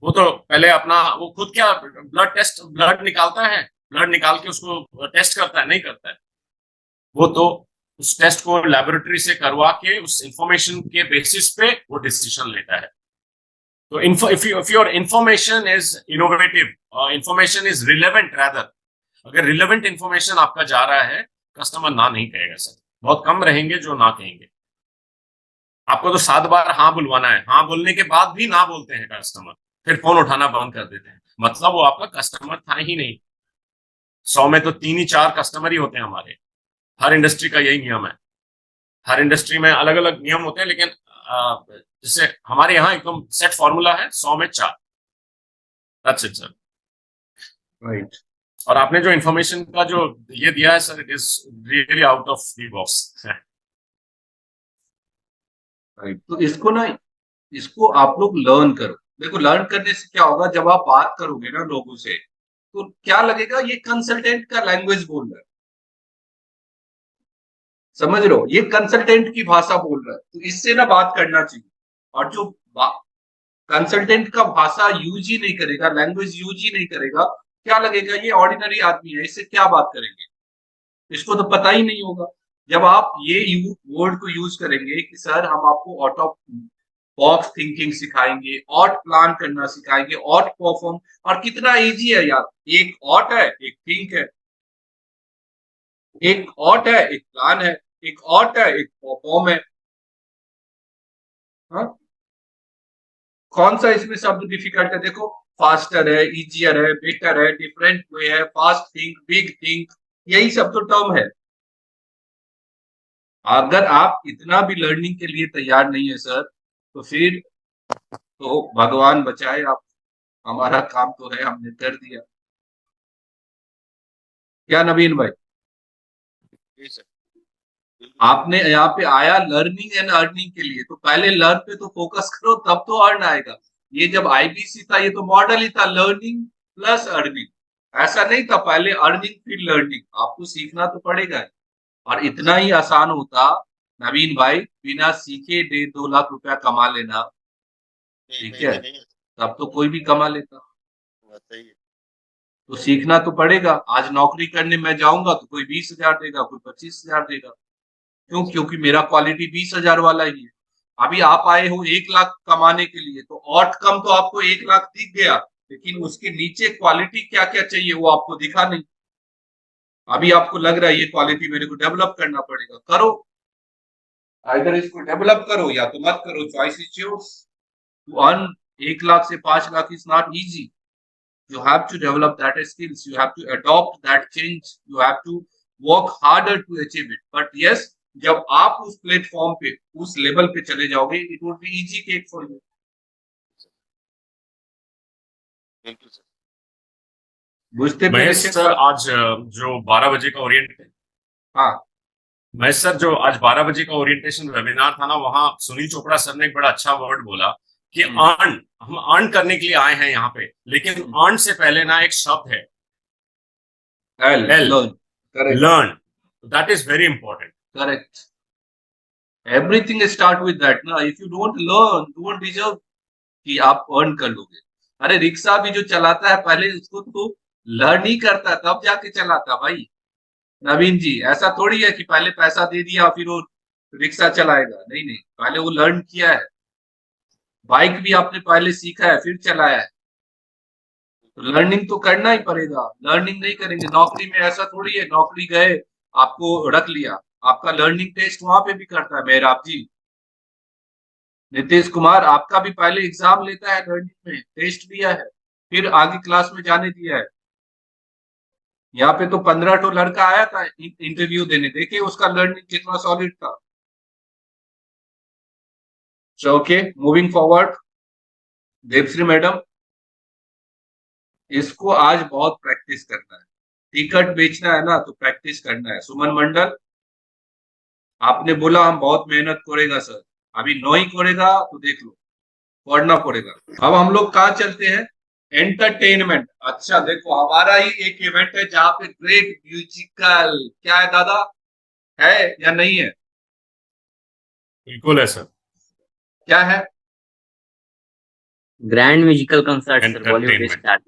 वो तो पहले अपना वो खुद क्या ब्लड निकालता है, ब्लड निकाल के उसको टेस्ट करता है? नहीं करता है. वो तो उस टेस्ट को लेबोरेटरी से करवा के उस इंफॉर्मेशन के बेसिस पे वो डिसीजन लेता है. तो if your information is innovative, information is relevant rather, अगर रिलेवेंट इंफॉर्मेशन आपका जा रहा है, कस्टमर ना नहीं कहेगा सर. बहुत कम रहेंगे जो ना कहेंगे. आपको तो 7 बार हाँ बुलवाना है, हाँ बोलने के बाद भी ना बोलते हैं कस्टमर, फिर फोन उठाना बंद कर देते हैं. मतलब वो आपका कस्टमर था ही नहीं. 100 में तो 3 ही 4 कस्टमर ही होते हैं हमारे. हर इंडस्ट्री का यही नियम है. हर इंडस्ट्री में अलग अलग नियम होते हैं, लेकिन जैसे हमारे यहाँ एकदम सेट फॉर्मूला है, 100 में 4. That's it sir. राइट. और आपने जो इन्फॉर्मेशन का जो ये दिया है sir, it is really out of the box. Right. तो इसको आप लोग लर्न करो. देखो लर्न करने से क्या होगा, जब आप बात करोगे ना लोगों से तो क्या लगेगा ये कंसल्टेंट का लैंग्वेज बोल रहा है. समझ लो, ये कंसल्टेंट की भाषा बोल रहा है, तो इससे ना बात करना चाहिए. और जो कंसल्टेंट का भाषा यूज ही नहीं करेगा, लैंग्वेज यूज ही नहीं करेगा, क्या लगेगा ये ऑर्डिनरी आदमी है, इससे क्या बात करेंगे, इसको तो पता ही नहीं होगा. जब आप ये वर्ड को यूज करेंगे कि सर हम आपको आउट ऑफ बॉक्स थिंकिंग सिखाएंगे, ऑट प्लान करना सिखाएंगे, ऑट परफॉर्म. और कितना इजी है यार, एक ऑट है, एक थिंक है, एक ऑट है, एक प्लान है, एक ऑट है, एक परफॉर्म है. हाँ, कौन सा इसमें शब्द डिफिकल्ट है? देखो, फास्टर है, इजियर है, बेटर है, डिफरेंट वे है, फास्ट थिंक, बिग थिंक, यही सब तो टर्म है. अगर आप इतना भी लर्निंग के लिए तैयार नहीं है सर, तो फिर तो भगवान बचाए आप. हमारा काम तो है, हमने कर दिया. क्या नवीन भाई? जी सर, आपने यहाँ पे आया लर्निंग एंड अर्निंग के लिए, तो पहले लर्न पे तो फोकस करो, तब तो अर्न आएगा। ये जब आईबीसी था ये तो मॉडल ही था, लर्निंग प्लस अर्निंग। ऐसा नहीं था पहले अर्निंग फिर लर्निंग, आपको सीखना तो पड़ेगा ही। और इतना ही आसान होता नवीन भाई, बिना सीखे 1.5-2 लाख रुपया कमा लेना, ठीक है, तब तो कोई भी कमा लेता। तो सीखना तो पड़ेगा। आज नौकरी करने मैं जाऊंगा तो कोई 20,000 देगा, कोई 25,000 देगा। क्यों? क्योंकि मेरा क्वालिटी 20,000 वाला ही है। अभी आप आए हो 1 लाख कमाने के लिए, तो आउटकम तो आपको 1 लाख दिख गया, लेकिन उसके नीचे क्वालिटी क्या क्या चाहिए वो आपको दिखा नहीं। अभी आपको लग रहा है ये क्वालिटी मेरे को डेवलप करना पड़ेगा, करो। इधर इसको डेवलप करो या तो मत करो, choice is yours. To earn 1 lakh से 5 lakh is not easy. You have to develop that skills. You have to adopt that change. You have to work harder to achieve it. But yes, जब आप उस platform पे, उस level पे चले जाओगे, it would be easy cake for you. बुझते Mahesh sir, आज जो 12 बजे का हाँ महेश सर, जो आज 12 बजे का ओरिएंटेशन वेबिनार था ना, वहाँ सुनील चोपड़ा सर ने एक बड़ा अच्छा वर्ड बोला कि अर्न, हम अर्न करने के लिए आए हैं यहाँ पे, लेकिन अर्न से पहले ना एक शब्द है learn. That is very important. Correct. Everything start with that ना। If you don't learn, don't deserve कि आप अर्न कर लोगे। अरे रिक्शा भी जो चलाता है पहले उसको तो लर्न ही करता है, तब जाके चलाता भाई। नवीन जी, ऐसा थोड़ी है कि पहले पैसा दे दिया फिर वो रिक्शा चलाएगा। नहीं नहीं, पहले वो लर्न किया है। बाइक भी आपने पहले सीखा है फिर चलाया है, तो लर्निंग तो करना ही पड़ेगा। लर्निंग नहीं करेंगे, नौकरी में ऐसा थोड़ी है नौकरी गए आपको रख लिया, आपका लर्निंग टेस्ट वहां पे भी करता है। मेहराब जी, नीतीश कुमार आपका भी पहले एग्जाम लेता है, लर्निंग में टेस्ट दिया है, फिर आगे क्लास में जाने दिया है। यहाँ पे तो 15 तो लड़का आया था इंटरव्यू देने, देखिए उसका लर्निंग कितना सॉलिड था। Okay, moving forward. Devshree madam, इसको आज बहुत प्रैक्टिस करना है। टिकट बेचना है ना तो प्रैक्टिस करना है। सुमन मंडल, आपने बोला हम बहुत मेहनत करेगा सर, अभी नहीं करेगा तो देख लो, पढ़ना पड़ेगा। अब हम लोग कहाँ चलते हैं? एंटरटेनमेंट। अच्छा देखो, हमारा ही एक इवेंट है जहाँ पे ग्रेट म्यूजिकल, क्या है दादा, है या नहीं है? बिल्कुल है सर। क्या है? Grand musical concert sir, Bollywood star.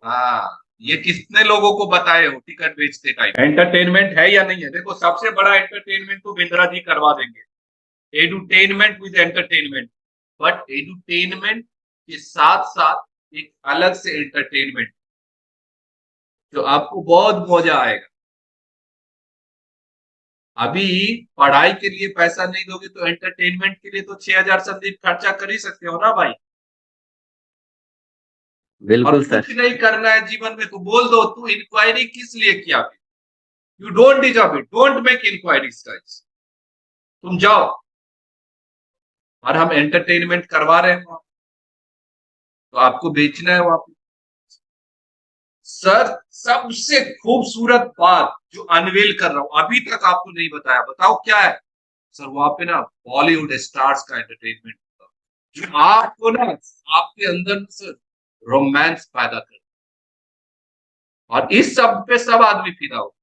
हाँ, ये कितने लोगों को बताए हो टिकट बेचते टाइम? एंटरटेनमेंट है या नहीं है? देखो, सबसे बड़ा एंटरटेनमेंट तो बिंद्रा जी करवा देंगे, edutainment with entertainment. But edutainment के साथ साथ एक अलग से एंटरटेनमेंट जो आपको बहुत मजा आएगा। अभी पढ़ाई के लिए पैसा नहीं दोगे तो एंटरटेनमेंट के लिए तो 6,000 संदीप खर्चा कर ही सकते हो ना भाई। बिल्कुल सर। कुछ नहीं करना है जीवन में तो बोल दो, तू इंक्वायरी किस लिए किया? You don't deserve it, don't make inquiries guys. तुम जाओ, और हम एंटरटेनमेंट करवा रहे हैं तो आपको बेचना है वहां पे। सर, सबसे खूबसूरत बात जो अनवेल कर रहा हूं, अभी तक आपको नहीं बताया, बताओ क्या है? सर, वहां पे ना बॉलीवुड स्टार्स का एंटरटेनमेंट होगा, जो आपको ना आपके अंदर सर रोमांस पैदा कर, और इस सब पे सब आदमी फिदा हो।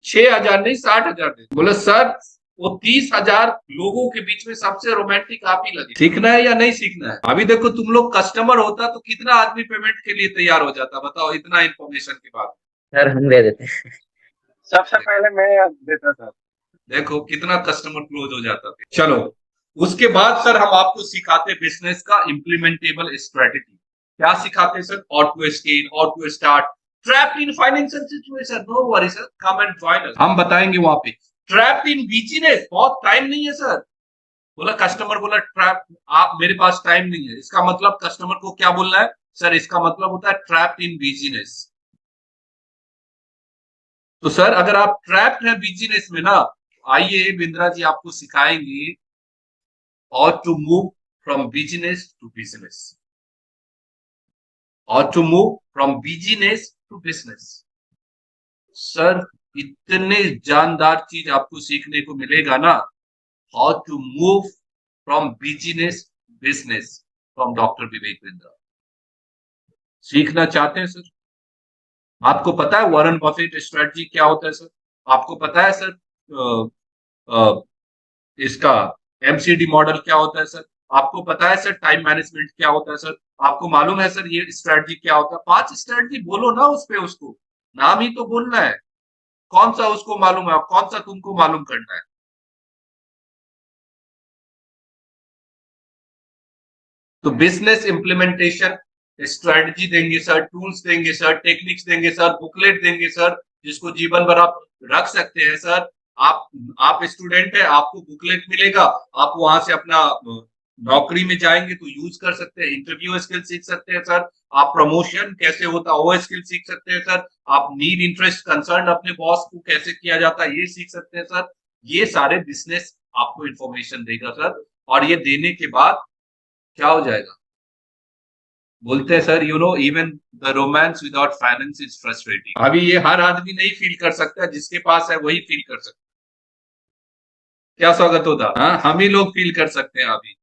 6,000 नहीं 60,000 दे। बोले सर, वो 30,000 लोगों के बीच में सबसे रोमांटिक आप ही लगे। सीखना है या नहीं सीखना है? अभी देखो, तुम लोग कस्टमर होता तो कितना आदमी पेमेंट के लिए तैयार हो जाता, बताओ, इतना इन्फॉर्मेशन के बाद। सर हम दे देते। सबसे पहले मैं देता था। देखो कितना कस्टमर क्लोज हो जाता था। चलो, उसके बाद सर हम आपको सिखाते बिजनेस का इम्प्लीमेंटेबल स्ट्रेटेजी। क्या सिखाते sir? How to scale, how to start, trapped in financial situation, no worry sir, come and join us. हम बताएंगे वहां पे। ट्रैप्ड इन बिजनेस, बहुत टाइम नहीं है सर। बोला कस्टमर, बोला ट्रैप, आप मेरे पास टाइम नहीं है, इसका मतलब कस्टमर को क्या बोलना है सर? इसका मतलब होता है ट्रैप्ड इन बिजनेस। तो सर अगर आप ट्रैप्ड है बिजनेस में ना, आइए बिंद्रा जी आपको सिखाएंगे how to move from business to business, how to move from business to business. Sir इतने जानदार चीज आपको सीखने को मिलेगा ना, how to move from business business from doctor Vivek Bindra. सीखना चाहते हैं सर? आपको पता है वॉरेन बफेट स्ट्रेटजी क्या होता है सर? आपको पता है सर इसका एमसीडी मॉडल क्या होता है सर? आपको पता है सर टाइम मैनेजमेंट क्या होता है सर? आपको मालूम है सर ये स्ट्रेटजी क्या होता है? 5 स्ट्रेटजी बोलो ना उस पे, उसको नाम ही तो बोलना है। कौन सा उसको मालूम है, कौन सा तुमको मालूम करना है? तो बिजनेस इंप्लीमेंटेशन स्ट्रेटजी देंगे सर, टूल्स देंगे सर, टेक्निक्स देंगे सर, बुकलेट देंगे सर, जिसको जीवन भर आप रख सकते हैं सर। आप स्टूडेंट है, आपको बुकलेट मिलेगा, आप वहां से अपना नौकरी में जाएंगे तो यूज कर सकते हैं, इंटरव्यू स्किल सीख सकते हैं सर, आप प्रमोशन कैसे होता है वो स्किल सीख सकते हैं सर, आप नीड इंटरेस्ट कंसर्न अपने बॉस को कैसे किया जाता है ये सीख सकते हैं सर। ये सारे बिजनेस आपको इंफॉर्मेशन देगा सर, और ये देने के बाद क्या हो जाएगा? बोलते हैं sir you know even the romance without finance is frustrating. अभी ये हर आदमी नहीं फील कर सकता, जिसके पास है वही फील कर सकता। क्या स्वागत होता? हाँ, हम ही लोग फील कर सकते हैं अभी।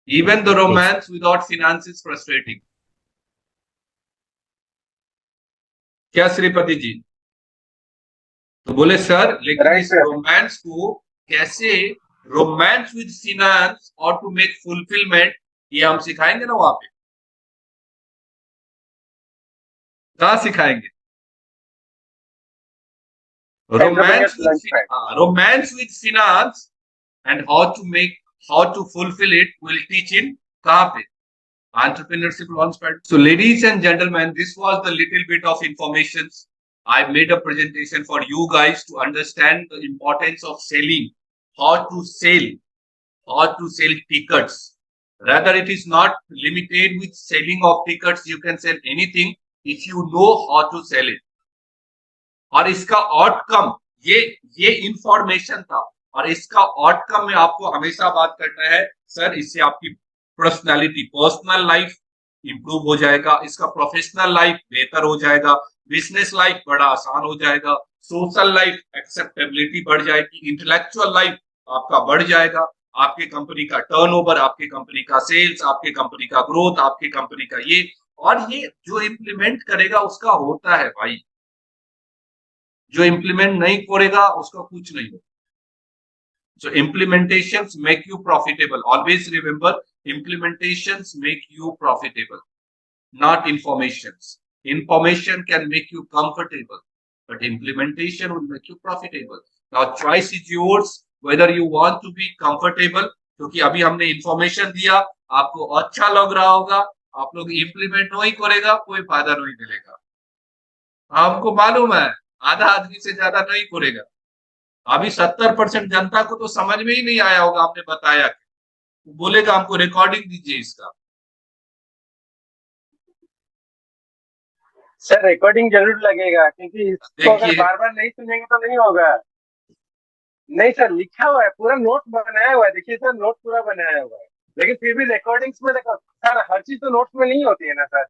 Even the romance without finance is frustrating. क्या श्रीपति जी? तो बोले सर लेकिन इस रोमांस को कैसे, रोमांस विद फाइनेंस और टू मेक फुलफिलमेंट, ये हम सिखाएंगे ना वहां पे। कहाँ सिखाएंगे? Romance with finance and how to fulfil it will teach in कहाँ पे? Entrepreneurship Launchpad. So ladies and gentlemen, this was the little bit of information. I made a presentation for you guys to understand the importance of selling, how to sell tickets. Rather, it is not limited with selling of tickets. You can sell anything if you know how to sell it. और इसका outcome ये information था, और इसका outcome में आपको हमेशा बात करना है सर, इससे आपकी पर्सनालिटी, पर्सनल लाइफ इंप्रूव हो जाएगा, इसका प्रोफेशनल लाइफ बेहतर हो जाएगा, बिजनेस लाइफ बड़ा आसान हो जाएगा, सोशल लाइफ एक्सेप्टेबिलिटी बढ़ जाएगी, इंटेलेक्चुअल लाइफ आपका बढ़ जाएगा, आपके कंपनी का टर्नओवर, आपके कंपनी का सेल्स, आपके कंपनी का ग्रोथ, आपके कंपनी का ये, और ये जो इम्प्लीमेंट करेगा उसका होता है भाई, जो इम्प्लीमेंट नहीं करेगा उसका कुछ नहीं होगा। So implementations make you profitable. Always remember, implementations make you profitable, not informations. Information can make you comfortable, but implementation will make you profitable. Now choice is yours whether you want to be comfortable, क्योंकि अभी हमने information दिया, आपको अच्छा लग रहा होगा, आप लोग implement नहीं करेगा कोई फायदा नहीं मिलेगा। हमको मालूम है आधा आदमी से ज्यादा नहीं करेगा। अभी 70% जनता को तो समझ में ही नहीं आया होगा, आपने बताया कि बोलेगा हमको रिकॉर्डिंग दीजिए इसका। सर रिकॉर्डिंग जरूर लगेगा, क्योंकि इसको अगर बार बार नहीं सुनेंगे तो नहीं होगा। नहीं सर, लिखा हुआ है, पूरा नोट बनाया हुआ है, देखिए सर नोट पूरा बनाया हुआ है, लेकिन फिर भी रिकॉर्डिंग्स में देखो सर, हर चीज तो नोट्स में नहीं होती है ना सर।